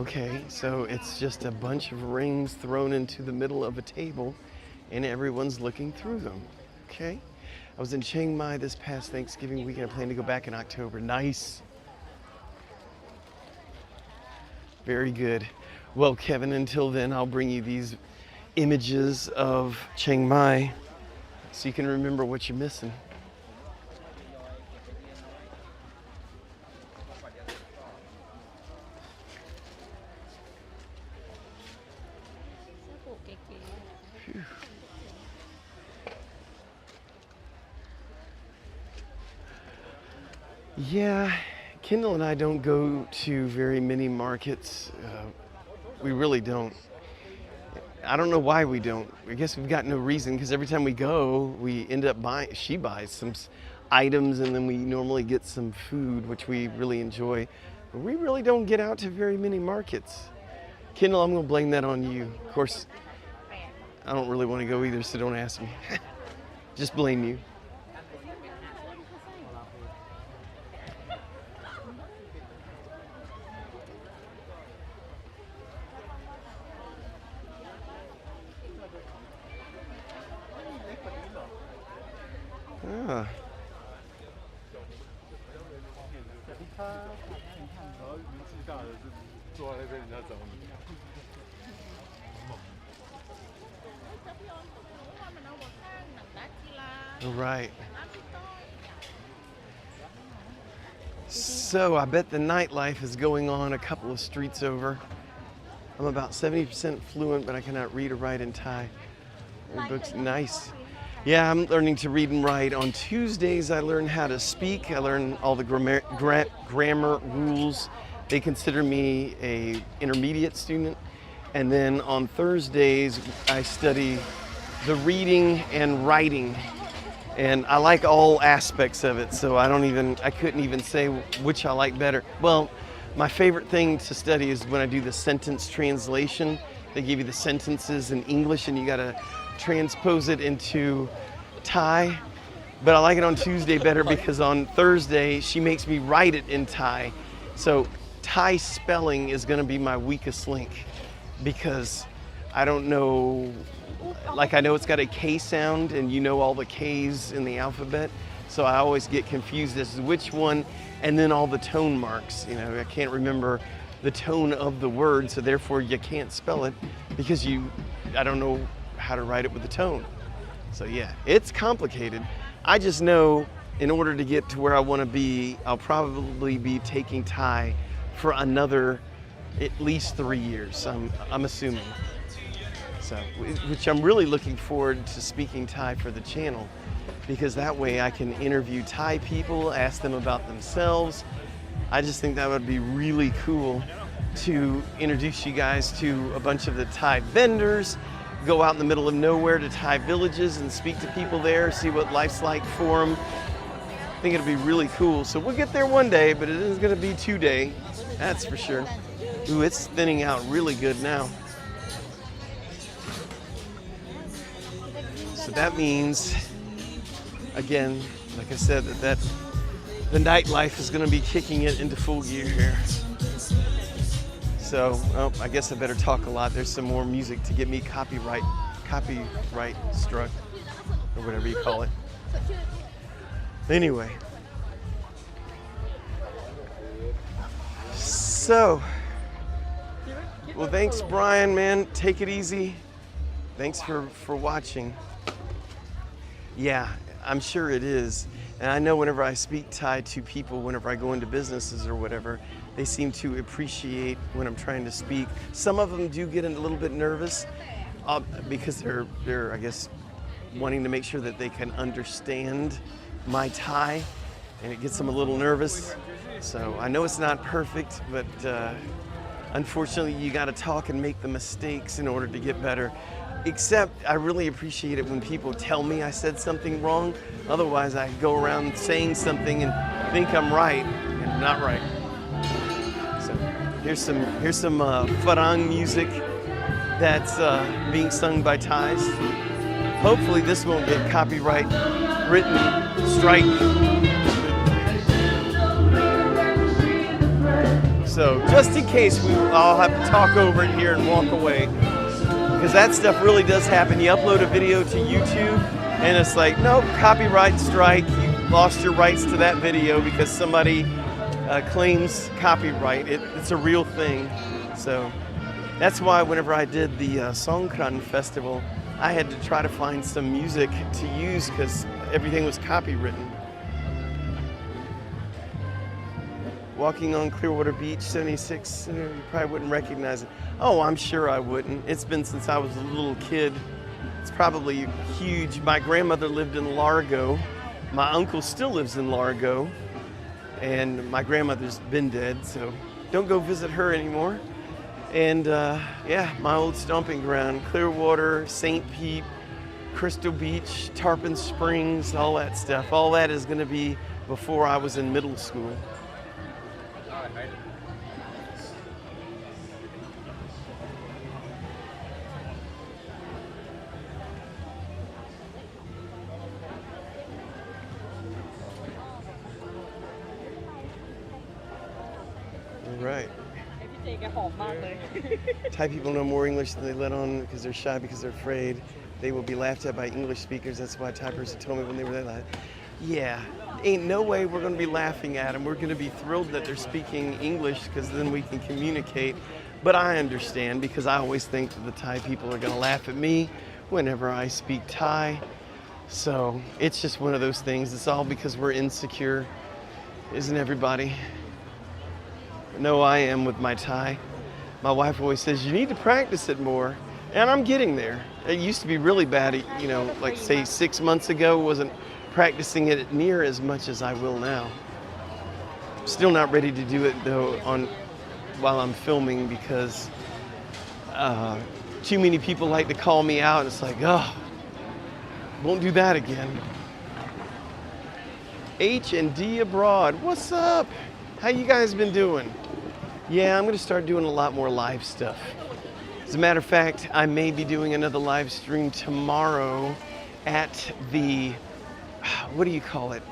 Okay, so it's just a bunch of rings thrown into the middle of a table and everyone's looking through them. Okay? I was in Chiang Mai this past Thanksgiving weekend. I plan to go back in October. Nice. Very good. Well, Kevin, until then, I'll bring you these images of Chiang Mai so you can remember what you're missing. Phew. Yeah, Kendall and I don't go to very many markets. We really don't. I don't know why we don't. I guess we've got no reason because every time we go, we end up buying, she buys some items and then we normally get some food, which we really enjoy. But we really don't get out to very many markets. Kendall, I'm going to blame that on you. Of course, I don't really want to go either, so don't ask me. Just blame you. Ah. Right. So I bet the nightlife is going on a couple of streets over. I'm about 70% fluent, but I cannot read or write in Thai. The book's nice. Yeah, I'm learning to read and write. On Tuesdays, I learn how to speak. I learn all the grammar rules. They consider me a intermediate student. And then on Thursdays, I study the reading and writing. And I like all aspects of it, so I couldn't even say which I like better. Well, my favorite thing to study is when I do the sentence translation. They give you the sentences in English and you gotta transpose it into Thai. But I like it on Tuesday better because on Thursday, she makes me write it in Thai. So Thai spelling is gonna be my weakest link because I don't know, like I know it's got a K sound and you know all the Ks in the alphabet. So I always get confused as to which one, and then all the tone marks. You know, I can't remember the tone of the word, so therefore you can't spell it because I don't know how to write it with the tone. So yeah, it's complicated. I just know in order to get to where I want to be, I'll probably be taking Thai for another at least 3 years, I'm assuming. So, which I'm really looking forward to speaking Thai for the channel, because that way I can interview Thai people, ask them about themselves. I just think that would be really cool to introduce you guys to a bunch of the Thai vendors go out in the middle of nowhere to Thai villages and speak to people there, see what life's like for them. I think it'll be really cool. So we'll get there one day, but it isn't going to be 2 days. That's for sure. Ooh, it's thinning out really good now. So that means, again, like I said, that the nightlife is going to be kicking it into full gear here. So, I guess I better talk a lot. There's some more music to get me copyright struck, or whatever you call it. Anyway. So, well, thanks, Brian, man. Take it easy. Thanks for watching. Yeah, I'm sure it is. And I know whenever I speak Thai to people, whenever I go into businesses or whatever, they seem to appreciate when I'm trying to speak. Some of them do get a little bit nervous because they're, I guess, wanting to make sure that they can understand my Thai, and it gets them a little nervous. So I know it's not perfect, but unfortunately you got to talk and make the mistakes in order to get better. Except I really appreciate it when people tell me I said something wrong. Otherwise I go around saying something and think I'm right and I'm not right. So here's some Farang music that's being sung by Thais. Hopefully this won't get copyright written strike. So just in case I'll have to talk over it here and walk away, because that stuff really does happen. You upload a video to YouTube and it's like, nope, copyright strike. You lost your rights to that video because somebody claims copyright. It's a real thing. So that's why whenever I did the Songkran Festival, I had to try to find some music to use because everything was copywritten. Walking on Clearwater Beach, 76, you probably wouldn't recognize it. Oh, I'm sure I wouldn't. It's been since I was a little kid. It's probably huge. My grandmother lived in Largo. My uncle still lives in Largo. And my grandmother's been dead, so don't go visit her anymore. And yeah, my old stomping ground, Clearwater, St. Pete, Crystal Beach, Tarpon Springs, all that stuff. All that is gonna be before I was in middle school. Right. Thai people know more English than they let on because they're shy, because they're afraid they will be laughed at by English speakers. That's why a Thai person told me when they were there. Yeah, ain't no way we're going to be laughing at them. We're going to be thrilled that they're speaking English because then we can communicate. But I understand because I always think that the Thai people are going to laugh at me whenever I speak Thai. So it's just one of those things. It's all because we're insecure, isn't everybody? No, I am with my Thai. My wife always says, you need to practice it more. And I'm getting there. It used to be really bad, you know, like say 6 months ago, wasn't practicing it near as much as I will now. Still not ready to do it though while I'm filming because too many people like to call me out and it's like, oh, won't do that again. H&D Abroad, what's up? How you guys been doing? Yeah, I'm gonna start doing a lot more live stuff. As a matter of fact, I may be doing another live stream tomorrow at the, what do you call it?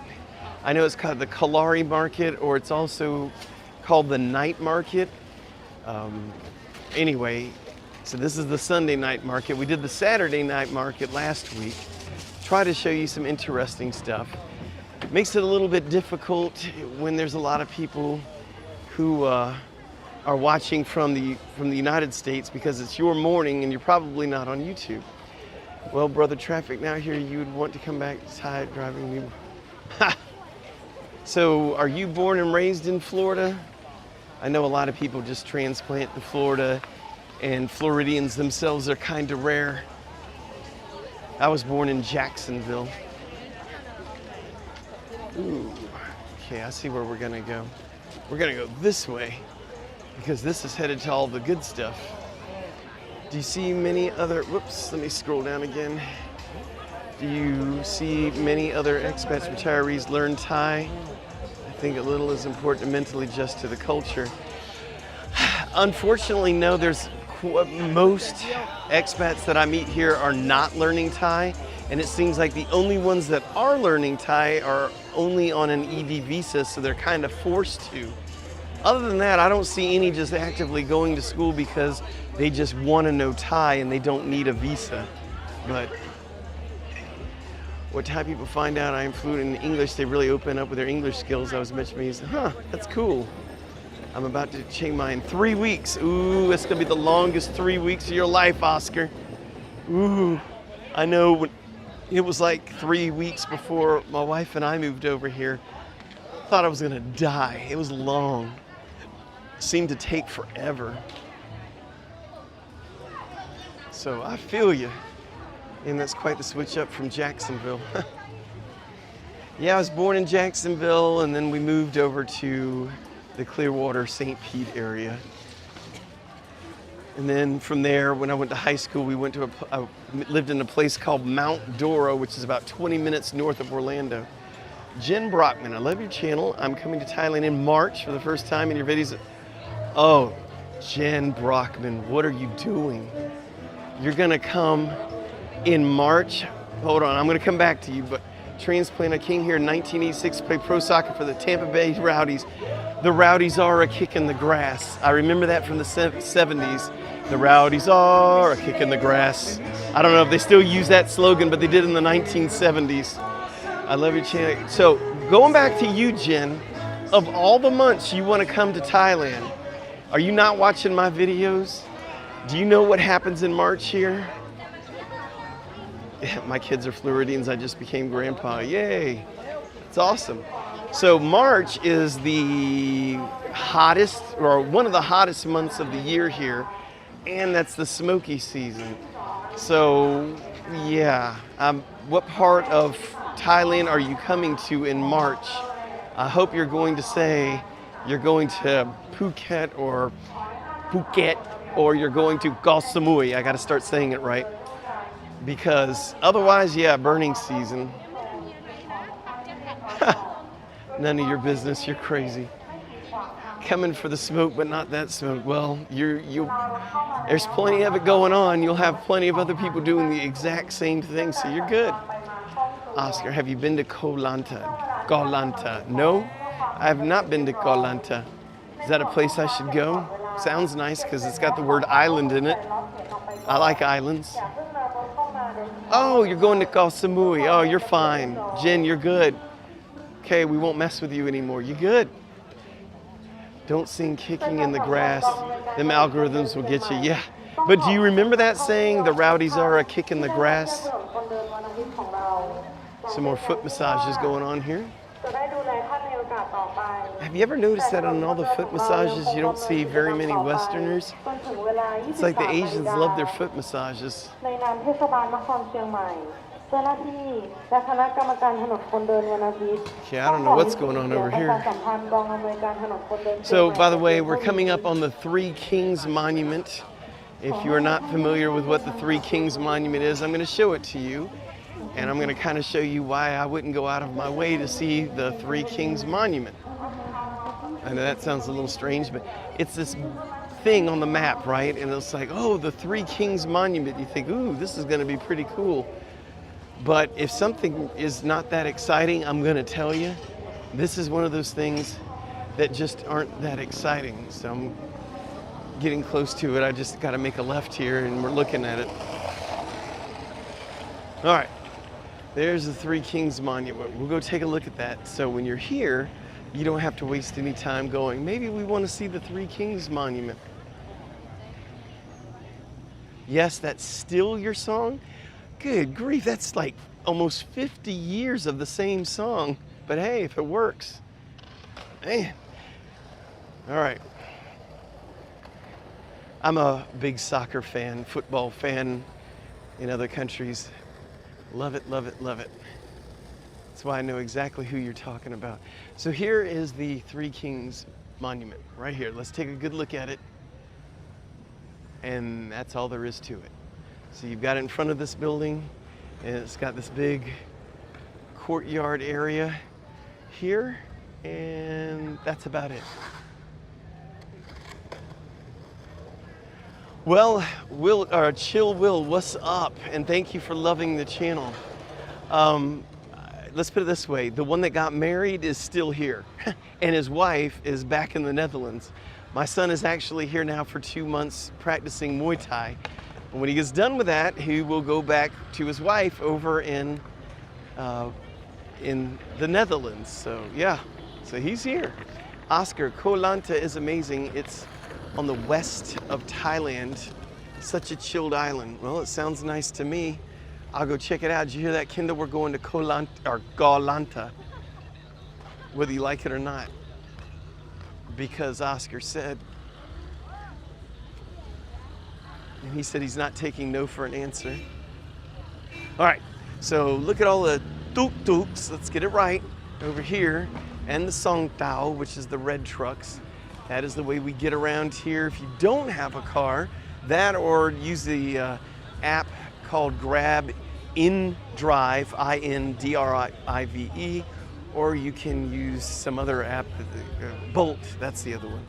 I know it's called the Kalari Market, or it's also called the Night Market. Anyway, so this is the Sunday night market. We did the Saturday night market last week. Try to show you some interesting stuff. Makes it a little bit difficult when there's a lot of people who are watching from the United States because it's your morning and you're probably not on YouTube. Well, brother, traffic now here, you would want to come back to Thai driving me. So are you born and raised in Florida? I know a lot of people just transplant to Florida, and Floridians themselves are kind of rare. I was born in Jacksonville. Ooh, okay, I see where we're gonna go. We're gonna go this way because this is headed to all the good stuff. Do you see many other, whoops, let me scroll down again. Do you see many other expats, retirees learn Thai? I think a little is important to mentally adjust to the culture. Unfortunately, no, most expats that I meet here are not learning Thai, and it seems like the only ones that are learning Thai are only on an ED visa, so they're kind of forced to. Other than that, I don't see any just actively going to school because they just want to know Thai and they don't need a visa. But what Thai people find out I am fluent in English, they really open up with their English skills. I was mentioning, he said, huh, that's cool. I'm about to Chiang Mai in 3 weeks. Ooh, it's gonna be the longest 3 weeks of your life, Oscar. Ooh, I know when it was like 3 weeks before my wife and I moved over here. I thought I was gonna die. It was long. It seemed to take forever. So I feel you. And that's quite the switch up from Jacksonville. Yeah, I was born in Jacksonville and then we moved over to the Clearwater, St. Pete area. And then from there, when I went to high school, we went to I lived in a place called Mount Dora, which is about 20 minutes north of Orlando. Jen Brockman, I love your channel. I'm coming to Thailand in March for the first time in your videos. Oh, Jen Brockman, what are you doing? You're gonna come in March. Hold on, I'm gonna come back to you, but transplant, I came here in 1986 to play pro soccer for the Tampa Bay Rowdies. The Rowdies are a kick in the grass. I remember that from the 70s. The Rowdies are a kick in the grass. I don't know if they still use that slogan, but they did in the 1970s. I love your channel. So going back to you, Jen, of all the months you want to come to Thailand, are you not watching my videos? Do you know what happens in March here? Yeah, my kids are Floridians. I just became grandpa. Yay. It's awesome. So March is the hottest, or one of the hottest months of the year here, and that's the smoky season. So yeah, what part of Thailand are you coming to in March? I hope you're going to say you're going to Phuket, or you're going to Koh Samui. I got to start saying it right. Because otherwise, yeah, burning season. None of your business, you're crazy. Coming for the smoke, but not that smoke. Well, there's plenty of it going on. You'll have plenty of other people doing the exact same thing, so you're good. Oscar, have you been to Koh Lanta? No, I have not been to Koh Lanta. Is that a place I should go? Sounds nice because it's got the word island in it. I like islands. Oh, you're going to Koh Samui. Oh, you're fine. Jen, you're good. Okay, we won't mess with you anymore. You good? Don't sing kicking in the grass. Them algorithms will get you. Yeah. But do you remember that saying, the Rowdies are a kick in the grass? Some more foot massages going on here. Have you ever noticed that on all the foot massages, you don't see very many Westerners? It's like the Asians love their foot massages. Yeah, I don't know what's going on over here. So, by the way, we're coming up on the Three Kings Monument. If you are not familiar with what the Three Kings Monument is, I'm going to show it to you. And I'm going to kind of show you why I wouldn't go out of my way to see the Three Kings Monument. I know that sounds a little strange, but it's this thing on the map, right? And it's like, oh, the Three Kings Monument. You think, ooh, this is going to be pretty cool. But if something is not that exciting, I'm going to tell you, this is one of those things that just aren't that exciting. So I'm getting close to it. I just got to make a left here and we're looking at it. All right, there's the Three Kings Monument. We'll go take a look at that. So when you're here, you don't have to waste any time going, maybe we want to see the Three Kings Monument. Yes, that's still your song? Good grief, that's like almost 50 years of the same song. But hey, if it works, man. All right. I'm a big soccer fan, football fan in other countries. Love it, love it, love it. That's why I know exactly who you're talking about. So here is the Three Kings Monument, right here. Let's take a good look at it. and that's all there is to it. So you've got it in front of this building, and it's got this big courtyard area here, and that's about it. Well, Chill Will, what's up? And thank you for loving the channel. Let's put it this way, the one that got married is still here, and his wife is back in the Netherlands. My son is actually here now for 2 months practicing Muay Thai. And when he gets done with that, he will go back to his wife over in the Netherlands. So yeah, so he's here. Oscar, Koh Lanta is amazing. It's on the west of Thailand. Such a chilled island. Well, it sounds nice to me. I'll go check it out. Did you hear that, Kendall? We're going to Koh Lanta, or Koh Lanta, whether you like it or not, because Oscar said. And he said he's not taking no for an answer. All right, so look at all the tuk-tuks. Let's get it right over here, and the song tao, which is the red trucks. That is the way we get around here. If you don't have a car, that or use the app called Grab InDrive, INDRIVE, or you can use some other app, Bolt, that's the other one.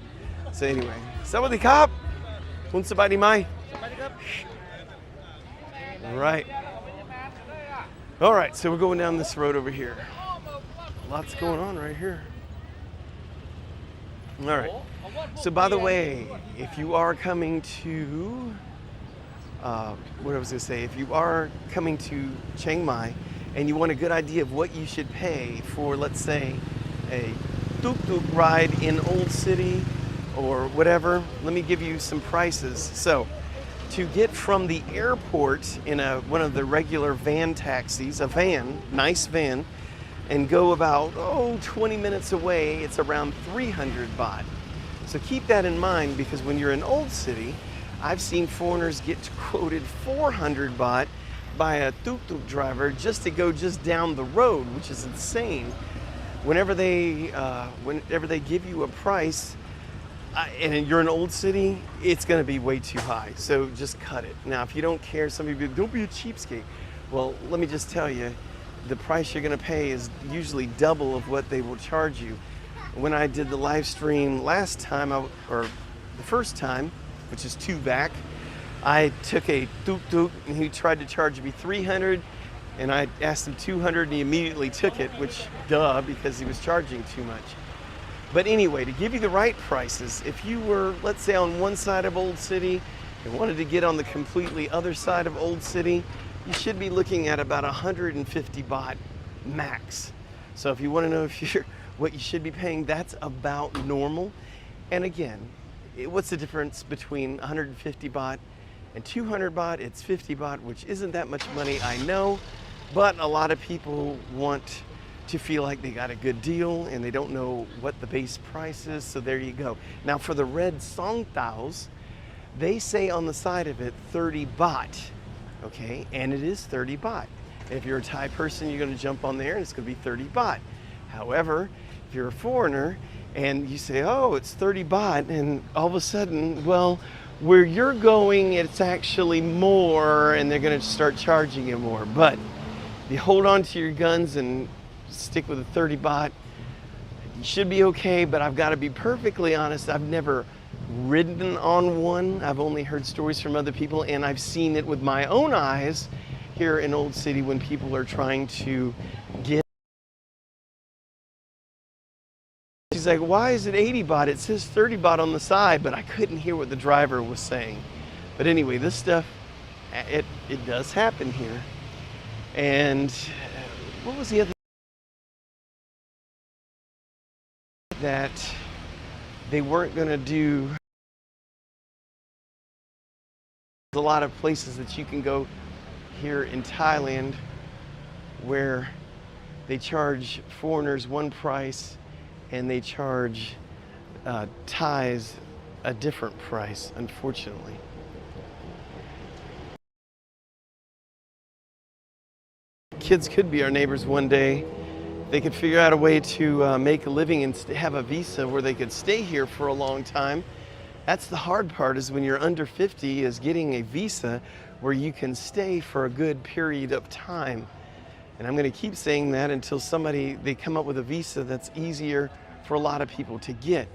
So anyway, Sawadee Kap, Kun Sabadi Mai. Right. All right, so we're going down this road over here. Lots going on right here. All right. So by the way, if you are coming to, if you are coming to Chiang Mai and you want a good idea of what you should pay for, let's say, a tuk-tuk ride in Old City or whatever, let me give you some prices. So to get from the airport in one of the regular van taxis, a van, nice van, and go about 20 minutes away, it's around 300 baht. So keep that in mind, because when you're in Old City, I've seen foreigners get quoted 400 baht by a tuk-tuk driver just to go just down the road, which is insane. Whenever they give you a price, and you're in Old City, it's going to be way too high. So just cut it. Now, if you don't care, some people don't be a cheapskate. Well, let me just tell you, the price you're going to pay is usually double of what they will charge you. When I did the live stream last time, or the first time, which is 2 back, I took a tuk-tuk and he tried to charge me 300, and I asked him 200 and he immediately took it, which duh, because he was charging too much. But anyway, to give you the right prices, if you were, let's say, on one side of Old City and wanted to get on the completely other side of Old City, you should be looking at about 150 baht max. So if you want to know what you should be paying, that's about normal. And again, what's the difference between 150 baht and 200 baht? It's 50 baht, which isn't that much money, I know, but a lot of people want to feel like they got a good deal and they don't know what the base price is, so there you go. Now for the red song taos, they say on the side of it 30 baht, okay, and it is 30 baht. If you're a Thai person, you're going to jump on there and it's going to be 30 baht. However, if you're a foreigner and you say, oh, it's 30 baht, and all of a sudden, well, where you're going, it's actually more, and they're going to start charging you more. But if you hold on to your guns and stick with the 30 baht, you should be okay. But I've got to be perfectly honest, I've never ridden on one. I've only heard stories from other people, and I've seen it with my own eyes here in Old City when people are trying to get. She's like, why is it 80 baht? It says 30 baht on the side, but I couldn't hear what the driver was saying. But anyway, this stuff, it does happen here. And what was the other that they weren't going to do? There's a lot of places that you can go here in Thailand where they charge foreigners one price and they charge Thais a different price, unfortunately. Kids could be our neighbors one day. They could figure out a way to make a living and have a visa where they could stay here for a long time. That's the hard part, is when you're under 50, is getting a visa where you can stay for a good period of time. And I'm going to keep saying that until they come up with a visa that's easier for a lot of people to get.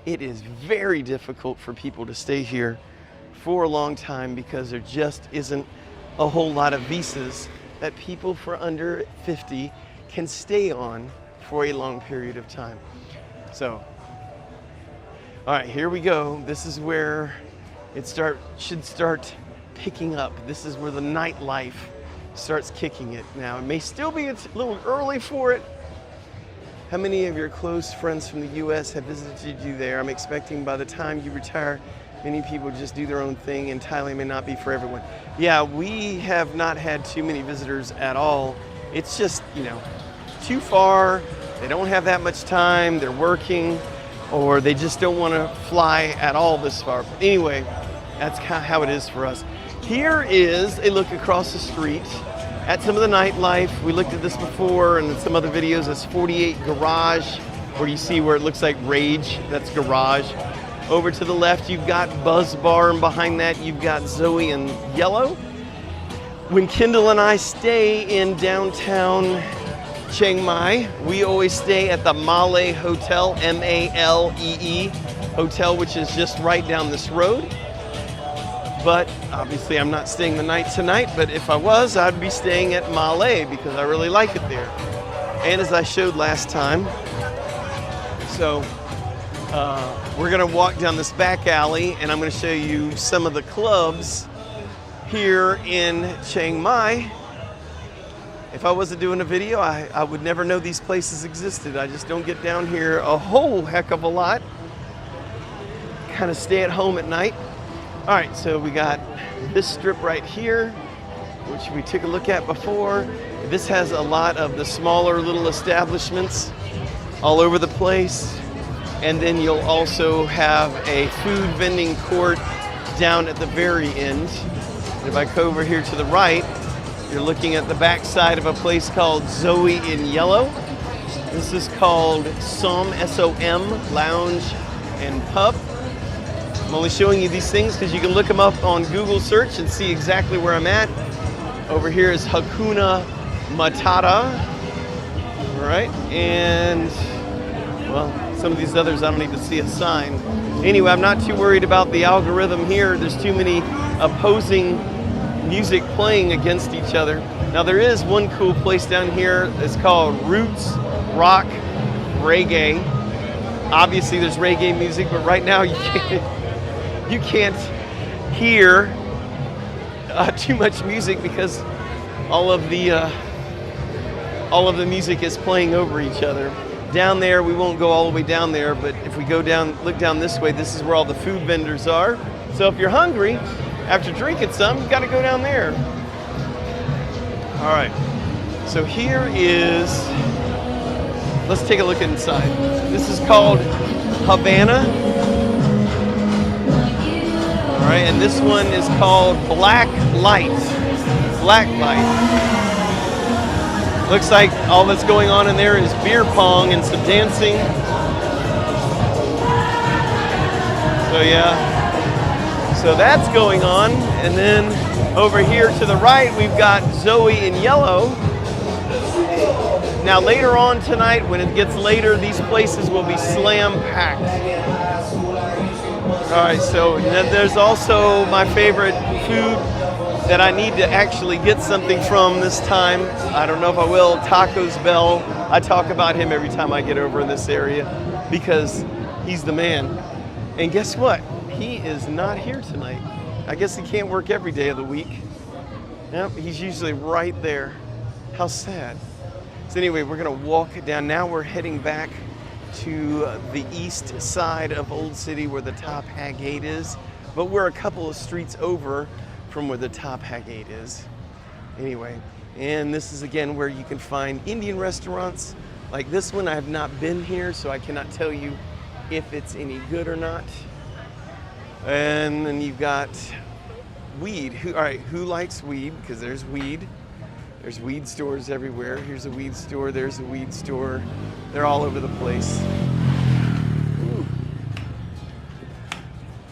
It is very difficult for people to stay here for a long time because there just isn't a whole lot of visas that people for under 50 can stay on for a long period of time. So, all right, here we go. This is where it should start picking up. This is where the nightlife starts kicking it. Now, it may still be a little early for it. How many of your close friends from the U.S. have visited you there? I'm expecting by the time you retire, many people just do their own thing, and Thailand may not be for everyone. Yeah, we have not had too many visitors at all. It's just, too far. They don't have that much time. They're working, or they just don't want to fly at all this far. But anyway, that's kind of how it is for us. Here is a look across the street at some of the nightlife. We looked at this before and in some other videos. It's 48 Garage, where you see where it looks like Rage. That's Garage. Over to the left, you've got Buzz Bar, and behind that, you've got Zoe and Yellow. When Kendall and I stay in downtown Chiang Mai, we always stay at the Malee Hotel, M-A-L-E-E Hotel, which is just right down this road. But obviously I'm not staying the night tonight, but if I was, I'd be staying at Malee because I really like it there. And as I showed last time, so we're gonna walk down this back alley and I'm gonna show you some of the clubs here in Chiang Mai. If I wasn't doing a video, I would never know these places existed. I just don't get down here a whole heck of a lot. Kind of stay at home at night. All right, so we got this strip right here, which we took a look at before. This has a lot of the smaller little establishments all over the place. And then you'll also have a food vending court down at the very end. And if I go over here to the right, you're looking at the back side of a place called Zoe in Yellow. This is called SOM, S-O-M, Lounge and Pub. I'm only showing you these things because you can look them up on Google search and see exactly where I'm at. Over here is Hakuna Matata. All right, and well, some of these others I don't even see a sign. Anyway, I'm not too worried about the algorithm here. There's too many opposing music playing against each other. Now there is one cool place down here. It's called Roots Rock Reggae. Obviously there's reggae music, but right now you can't hear too much music because all of the music is playing over each other. Down there, we won't go all the way down there, but if we go down, look down this way, this is where all the food vendors are. So if you're hungry, after drinking some, you gotta go down there. All right, so here is, let's take a look inside. This is called Havana. All right, and this one is called Black Light. Black Light. Looks like all that's going on in there is beer pong and some dancing. So yeah, so that's going on. And then over here to the right, we've got Zoe in Yellow. Now later on tonight, when it gets later, these places will be slam packed. All right, so then there's also my favorite food that I need to actually get something from this time. I don't know if I will. Tacos Bell. I talk about him every time I get over in this area because he's the man. And guess what? He is not here tonight. I guess he can't work every day of the week. Yep, he's usually right there. How sad. So anyway, we're gonna walk down. Now we're heading back to the east side of Old City where the Top Hat Gate is. But we're a couple of streets over from where the Top Hat Gate is. Anyway, and this is again where you can find Indian restaurants like this one. I have not been here, so I cannot tell you if it's any good or not. And then you've got weed. All right, who likes weed? Because there's weed. There's weed stores everywhere. Here's a weed store, there's a weed store. They're all over the place. Ooh.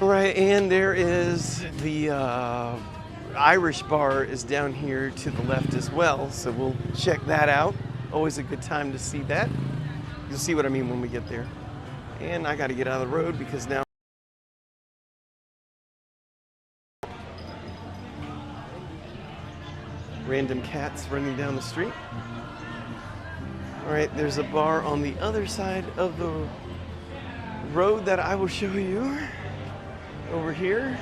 Right, and there is the Irish bar is down here to the left as well, so we'll check that out. Always a good time to see that. You'll see what I mean when we get there. And I got to get out of the road because now random cats running down the street. All right, there's a bar on the other side of the road that I will show you over here.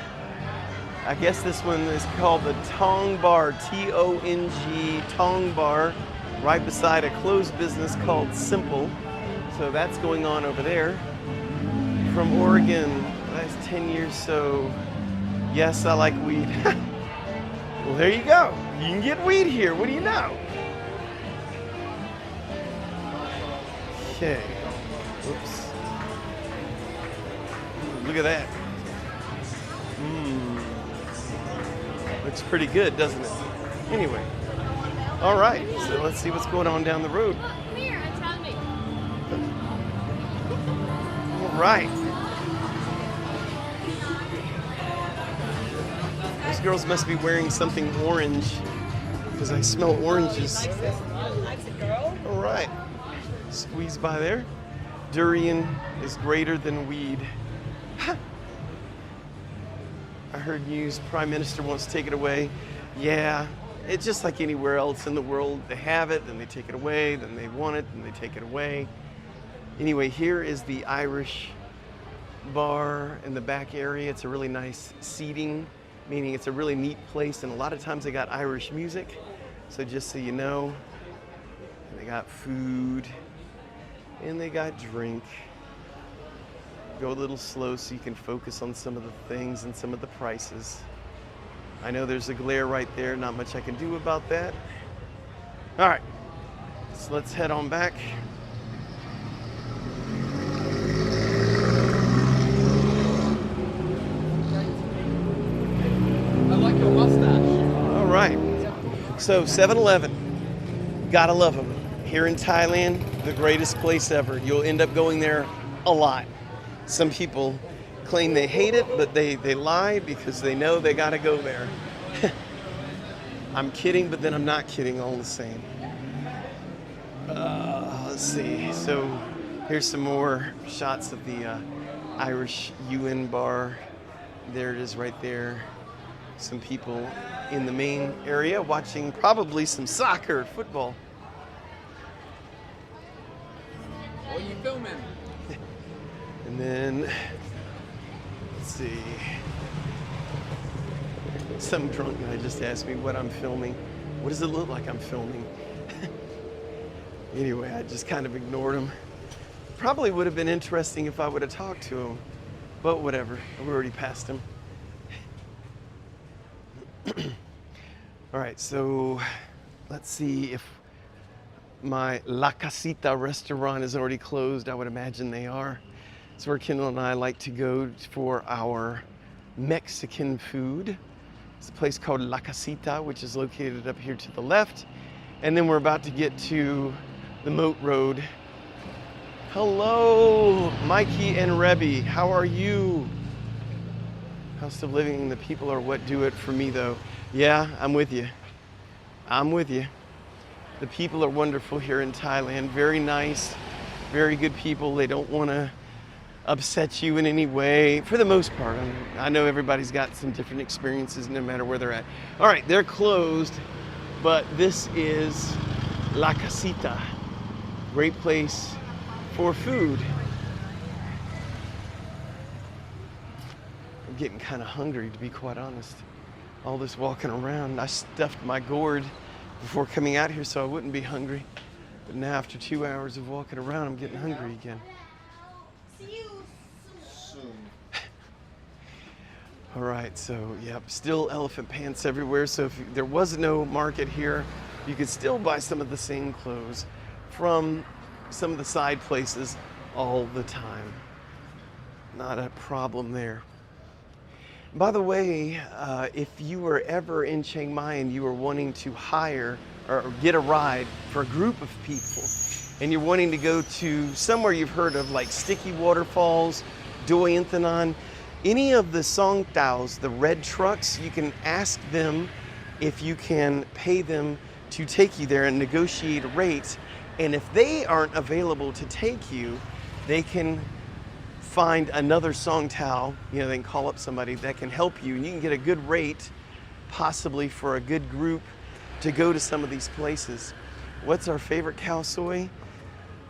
I guess this one is called the Tong Bar, T-O-N-G, Tong Bar, right beside a closed business called Simple. So that's going on over there. From Oregon, that's 10 years, so yes, I like weed. Well, there you go. You can get weed here. What do you know? Okay. Whoops. Look at that. Looks pretty good, doesn't it? Anyway. All right. So let's see what's going on down the road. Come here and tell me. All right. Those girls must be wearing something orange because I smell oranges. All right. Squeeze by there. Durian is greater than weed. I heard news Prime Minister wants to take it away. Yeah, it's just like anywhere else in the world. They have it, then they take it away, then they want it, then they take it away. Anyway, here is the Irish bar in the back area. It's a really nice seating, meaning it's a really neat place, and a lot of times they got Irish music. So just so you know, they got food and they got drink. Go a little slow so you can focus on some of the things and some of the prices. I know there's a glare right there, not much I can do about that. All right, so let's head on back. I like your mustache. All right, so 7-Eleven, gotta love them. Here in Thailand, the greatest place ever. You'll end up going there a lot. Some people claim they hate it, but they lie because they know they gotta go there. I'm kidding, but then I'm not kidding all the same. Let's see, so here's some more shots of the Irish UN bar. There it is right there. Some people in the main area watching probably some soccer, football. What are you filming? And then, let's see, some drunk guy just asked me what I'm filming. What does it look like I'm filming? Anyway, I just kind of ignored him. Probably would have been interesting if I would have talked to him, but whatever, we already passed him. All right, so let's see if my La Casita restaurant is already closed. I would imagine they are. It's where Kendall and I like to go for our Mexican food. It's a place called La Casita, which is located up here to the left. And then we're about to get to the Moat Road. Hello, Mikey and Rebby. How are you? House of Living, the people are what do it for me, though. Yeah, I'm with you. I'm with you. The people are wonderful here in Thailand. Very nice, very good people. They don't want to upset you in any way, for the most part. I know everybody's got some different experiences no matter where they're at. All right, they're closed, but this is La Casita. Great place for food. I'm getting kind of hungry, to be quite honest. All this walking around, I stuffed my gourd before coming out here so I wouldn't be hungry. But now after 2 hours of walking around, I'm getting hungry again. All right, so yep, still elephant pants everywhere. So if there was no market here, you could still buy some of the same clothes from some of the side places all the time. Not a problem there. By the way, if you were ever in Chiang Mai and you were wanting to hire or get a ride for a group of people, and you're wanting to go to somewhere you've heard of like Sticky Waterfalls, Doi Inthanon, Any of the song taos, the red trucks, you can ask them if you can pay them to take you there and negotiate a rate. And if they aren't available to take you, they can find another song tao. You know, they can call up somebody that can help you, and you can get a good rate, possibly for a good group, to go to some of these places. What's our favorite khao soi?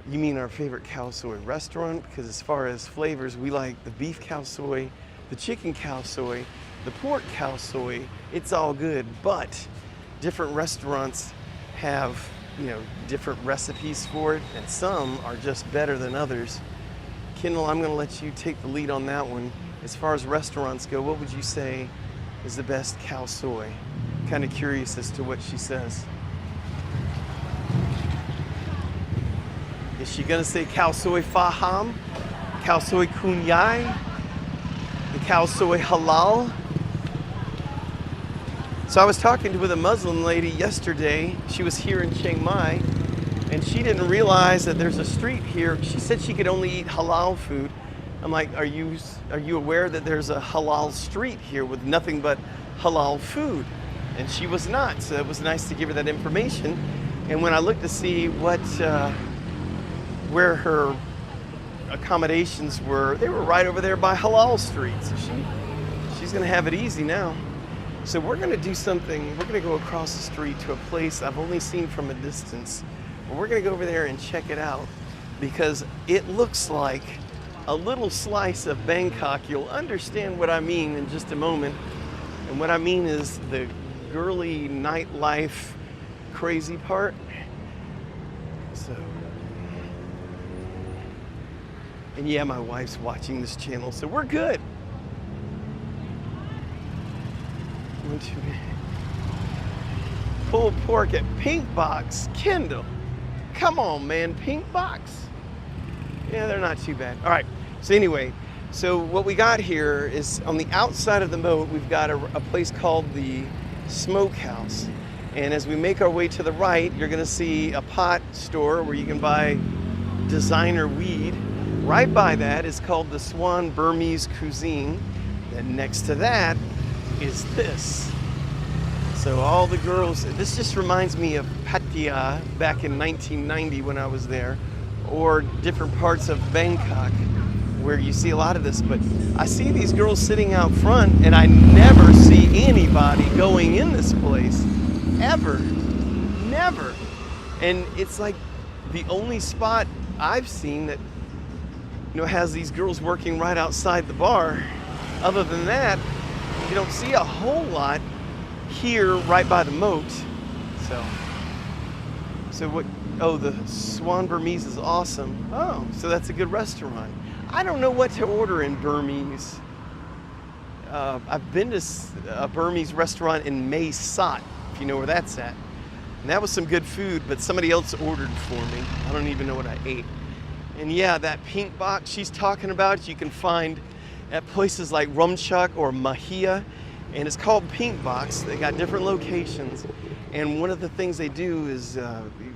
You mean our favorite khao soi restaurant? Because as far as flavors, we like the beef khao soi, the chicken khao soi, the pork khao soi. It's all good, but different restaurants have, you know, different recipes for it, and some are just better than others. Kendall, I'm going to let you take the lead on that one. As far as restaurants go, what would you say is the best khao soi? Kind of curious as to what she says. Is she gonna say khao soi faham, khao soi kunyai, and khao soi halal? So I was talking with a Muslim lady yesterday. She was here in Chiang Mai, and she didn't realize that there's a street here. She said she could only eat halal food. I'm like, are you aware that there's a halal street here with nothing but halal food? And she was not, so it was nice to give her that information. And when I looked to see where her accommodations were, they were right over there by Halal Street. So she's gonna have it easy now. So we're gonna do something, we're gonna go across the street to a place I've only seen from a distance. We're gonna go over there and check it out because it looks like a little slice of Bangkok. You'll understand what I mean in just a moment. And what I mean is the girly nightlife crazy part. So, and yeah, my wife's watching this channel, so we're good. Pulled pork at Pink Box. Kendall, come on, man, Pink Box. Yeah, they're not too bad. All right, so anyway, so what we got here is on the outside of the moat, we've got a place called the Smokehouse. And as we make our way to the right, you're gonna see a pot store where you can buy designer weed. Right by that is called the Swan Burmese Cuisine. And next to that is this. So all the girls, this just reminds me of Pattaya back in 1990 when I was there, or different parts of Bangkok where you see a lot of this. But I see these girls sitting out front and I never see anybody going in this place, ever, never. And it's like the only spot I've seen that, you know, has these girls working right outside the bar. Other than that, you don't see a whole lot here right by the moat. So what, oh, the Swan Burmese is awesome. Oh, so that's a good restaurant. I don't know what to order in Burmese. I've been to a Burmese restaurant in Mae Sot, if you know where that's at. And that was some good food, but somebody else ordered for me. I don't even know what I ate. And yeah, that Pink Box she's talking about, you can find at places like Rumchak or Mahia, and it's called Pink Box. They got different locations, and one of the things they do is,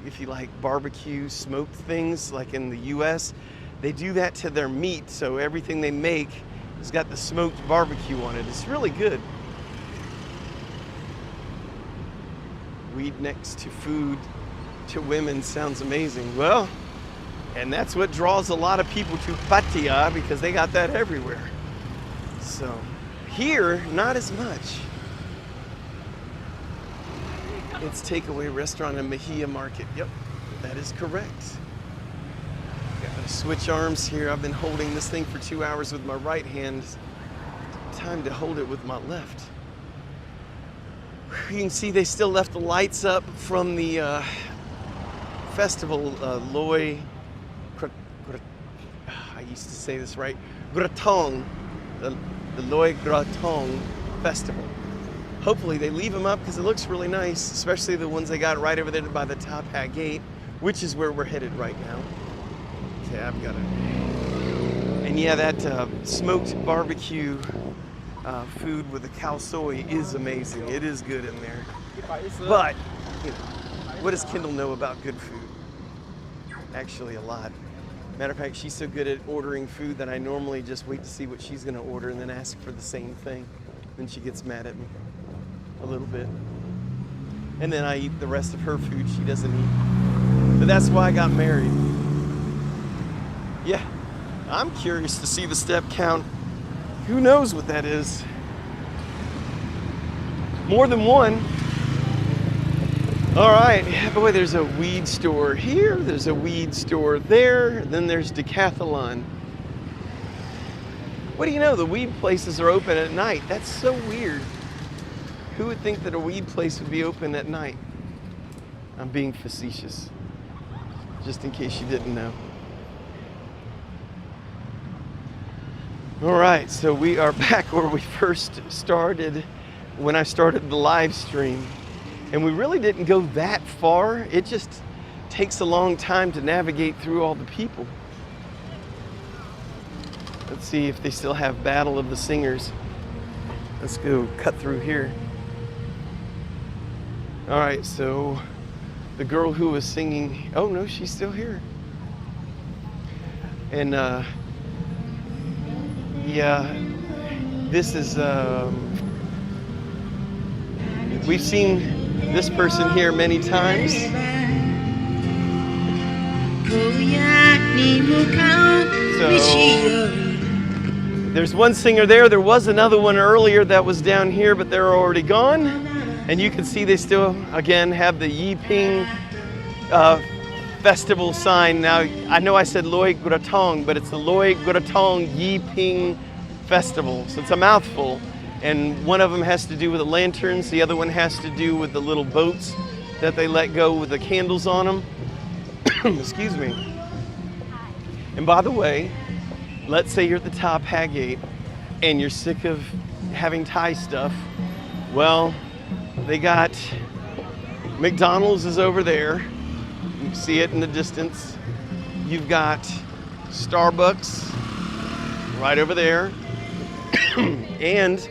if you like barbecue, smoked things, like in the US, they do that to their meat, so everything they make has got the smoked barbecue on it. It's really good. Weed next to food to women sounds amazing. Well, and that's what draws a lot of people to Pattaya, because they got that everywhere. So here, not as much. It's takeaway restaurant in Mahia Market. Yep, that is correct. Gotta switch arms here. I've been holding this thing for 2 hours with my right hand. Time to hold it with my left. You can see they still left the lights up from the festival, Loy. I used to say this right. Gratong, the Loy Gratong Festival. Hopefully they leave them up because it looks really nice, especially the ones they got right over there by the Top Hat Gate, which is where we're headed right now. Okay, I've got it. And yeah, that smoked barbecue food with the khao soi is amazing. It is good in there. But, you know, what does Kendall know about good food? Actually, a lot. Matter of fact, she's so good at ordering food that I normally just wait to see what she's going to order and then ask for the same thing. Then she gets mad at me a little bit. And then I eat the rest of her food she doesn't eat. But that's why I got married. Yeah, I'm curious to see the step count. Who knows what that is? More than one. All right, boy, there's a weed store here, there's a weed store there, then there's Decathlon. What do you know, the weed places are open at night. That's so weird. Who would think that a weed place would be open at night? I'm being facetious, just in case you didn't know. All right, so we are back where we first started when I started the live stream. And we really didn't go that far. It just takes a long time to navigate through all the people. Let's see if they still have Battle of the Singers. Let's go cut through here. All right, so the girl who was singing, oh no, she's still here. And yeah, this is, we've seen this person here many times. So there's one singer there. There was another one earlier that was down here, but they're already gone. And you can see they still, again, have the Yiping festival sign. Now, I know I said Loy Gratong, but it's the Loy Gratong Yiping Festival. So it's a mouthful. And one of them has to do with the lanterns. The other one has to do with the little boats that they let go with the candles on them. Excuse me. And by the way, let's say you're at the top Hagate and you're sick of having Thai stuff. Well, they got McDonald's is over there. You can see it in the distance. You've got Starbucks right over there. And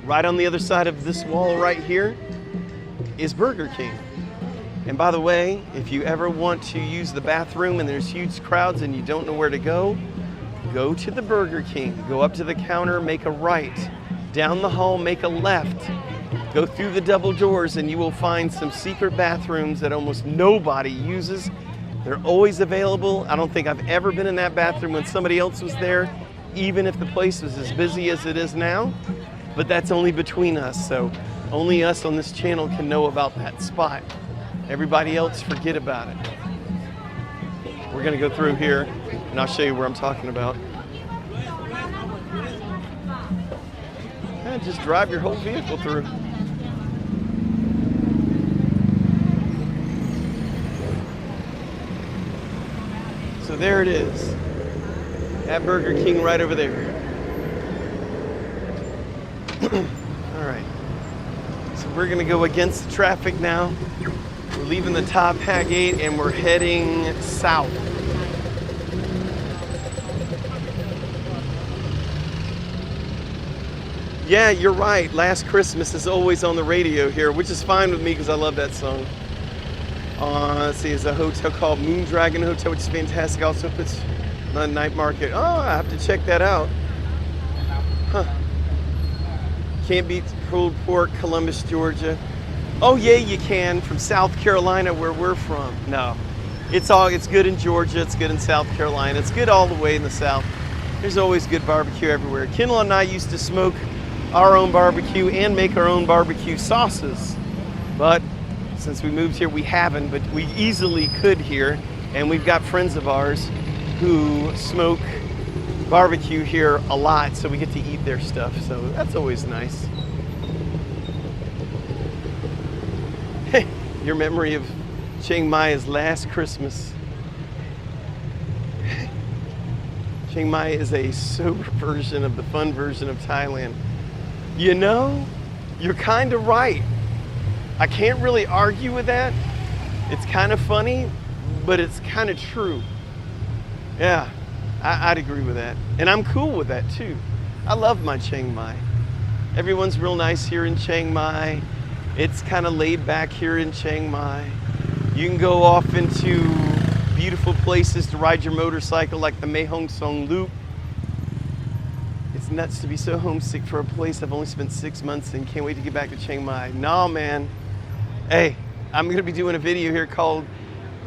right on the other side of this wall right here is Burger King. And by the way, if you ever want to use the bathroom and there's huge crowds and you don't know where to go to the Burger King. Go up to the counter, make a right. Down the hall, make a left. Go through the double doors and you will find some secret bathrooms that almost nobody uses. They're always available. I don't think I've ever been in that bathroom when somebody else was there, even if the place was as busy as it is now. But that's only between us, so only us on this channel can know about that spot. Everybody else, forget about it. We're gonna go through here, and I'll show you where I'm talking about. Yeah, just drive your whole vehicle through. So there it is, at Burger King right over there. All right, so we're gonna go against the traffic now. We're leaving the top Hagate and we're heading south. Yeah, you're right. Last Christmas is always on the radio here, which is fine with me because I love that song. Let's see, it's a hotel called Moondragon Hotel, which is fantastic. Also puts on night market. Oh, I have to check that out. Huh. Can't beat pulled pork, Columbus, Georgia. Oh yeah, you can, from South Carolina, where we're from. No, it's good in Georgia, it's good in South Carolina, it's good all the way in the South. There's always good barbecue everywhere. Kendall and I used to smoke our own barbecue and make our own barbecue sauces. But since we moved here, we haven't, but we easily could here. And we've got friends of ours who smoke barbecue here a lot, so we get to eat their stuff. So that's always nice. Your memory of Chiang Mai is last Christmas. Chiang Mai is a sober version of the fun version of Thailand. You know, you're kind of right. I can't really argue with that. It's kind of funny, but it's kind of true. Yeah, I'd agree with that. And I'm cool with that too. I love my Chiang Mai. Everyone's real nice here in Chiang Mai. It's kind of laid back here in Chiang Mai. You can go off into beautiful places to ride your motorcycle, like the Mae Hong Son Loop. It's nuts to be so homesick for a place I've only spent 6 months in. Can't wait to get back to Chiang Mai. Nah, man. Hey, I'm gonna be doing a video here called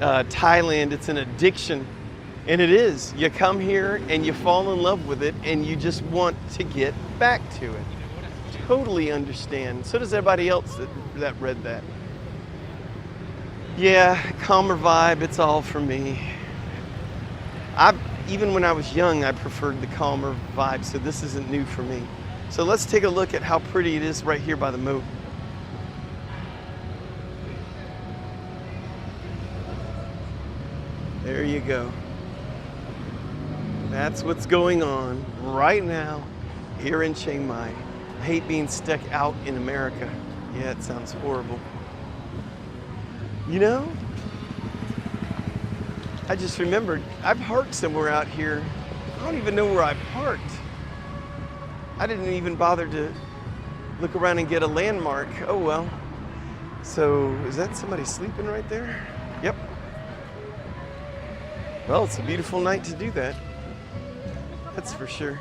Thailand. It's an addiction. And it is. You come here and you fall in love with it and you just want to get back to it. Totally understand. So does everybody else that read that. Yeah, calmer vibe, it's all for me. Even when I was young, I preferred the calmer vibe, so this isn't new for me. So let's take a look at how pretty it is right here by the moat. There you go. That's what's going on right now here in Chiang Mai. I hate being stuck out in America. Yeah, it sounds horrible. You know, I just remembered, I parked somewhere out here. I don't even know where I parked. I didn't even bother to look around and get a landmark. Oh well. So, is that somebody sleeping right there? Yep. Well, it's a beautiful night to do that. That's for sure.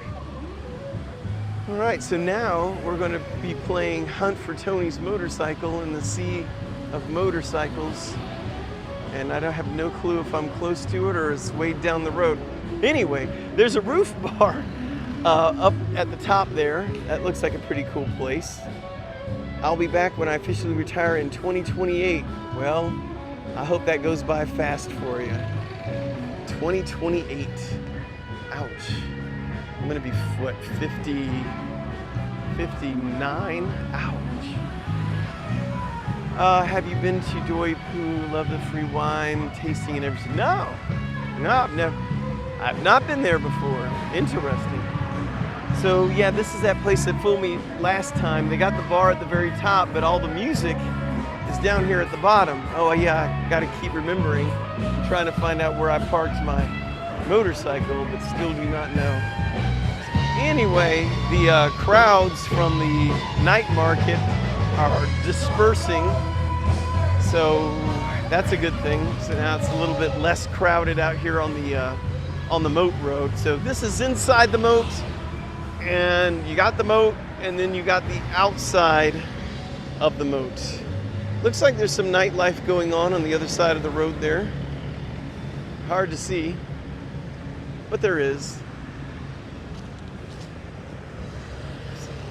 All right, so now we're going to be playing Hunt for Tony's Motorcycle in the sea of motorcycles. And I don't have no clue if I'm close to it or it's way down the road. Anyway, there's a roof bar up at the top there. That looks like a pretty cool place. I'll be back when I officially retire in 2028. Well, I hope that goes by fast for you. 2028. Ouch. I'm gonna be, what, 50, 59? Ouch. Have you been to Doi Pu? Love the free wine, tasting and everything? No, I've not been there before. Interesting. So yeah, this is that place that fooled me last time. They got the bar at the very top, but all the music is down here at the bottom. Oh yeah, I gotta keep remembering. I'm trying to find out where I parked my motorcycle, but still do not know. Anyway, the crowds from the night market are dispersing, so that's a good thing. So now it's a little bit less crowded out here on the moat road. So this is inside the moat, and you got the moat, and then you got the outside of the moat. Looks like there's some nightlife going on the other side of the road there. Hard to see, but there is.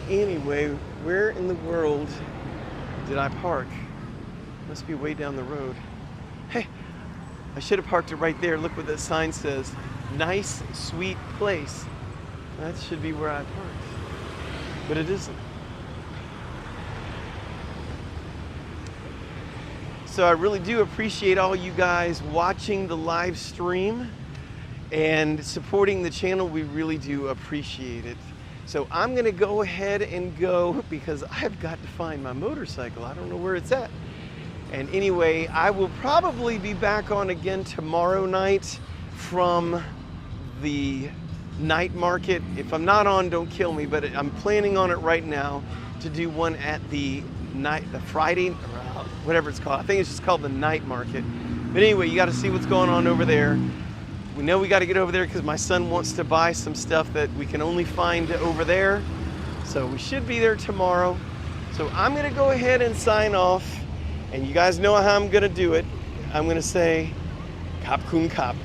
Anyway, where in the world did I park? Must be way down the road. Hey, I should have parked it right there. Look what that sign says. Nice, sweet place. That should be where I parked, but it isn't. So I really do appreciate all you guys watching the live stream and supporting the channel. We really do appreciate it. So I'm gonna go ahead and go because I've got to find my motorcycle. I don't know where it's at. And anyway, I will probably be back on again tomorrow night from the night market. If I'm not on, don't kill me, but I'm planning on it right now to do one at the Friday, whatever it's called. I think it's just called the night market. But anyway, you got to see what's going on over there. We know we got to get over there because my son wants to buy some stuff that we can only find over there. So we should be there tomorrow. So I'm going to go ahead and sign off. And you guys know how I'm going to do it. I'm going to say, Kap Kun Kap.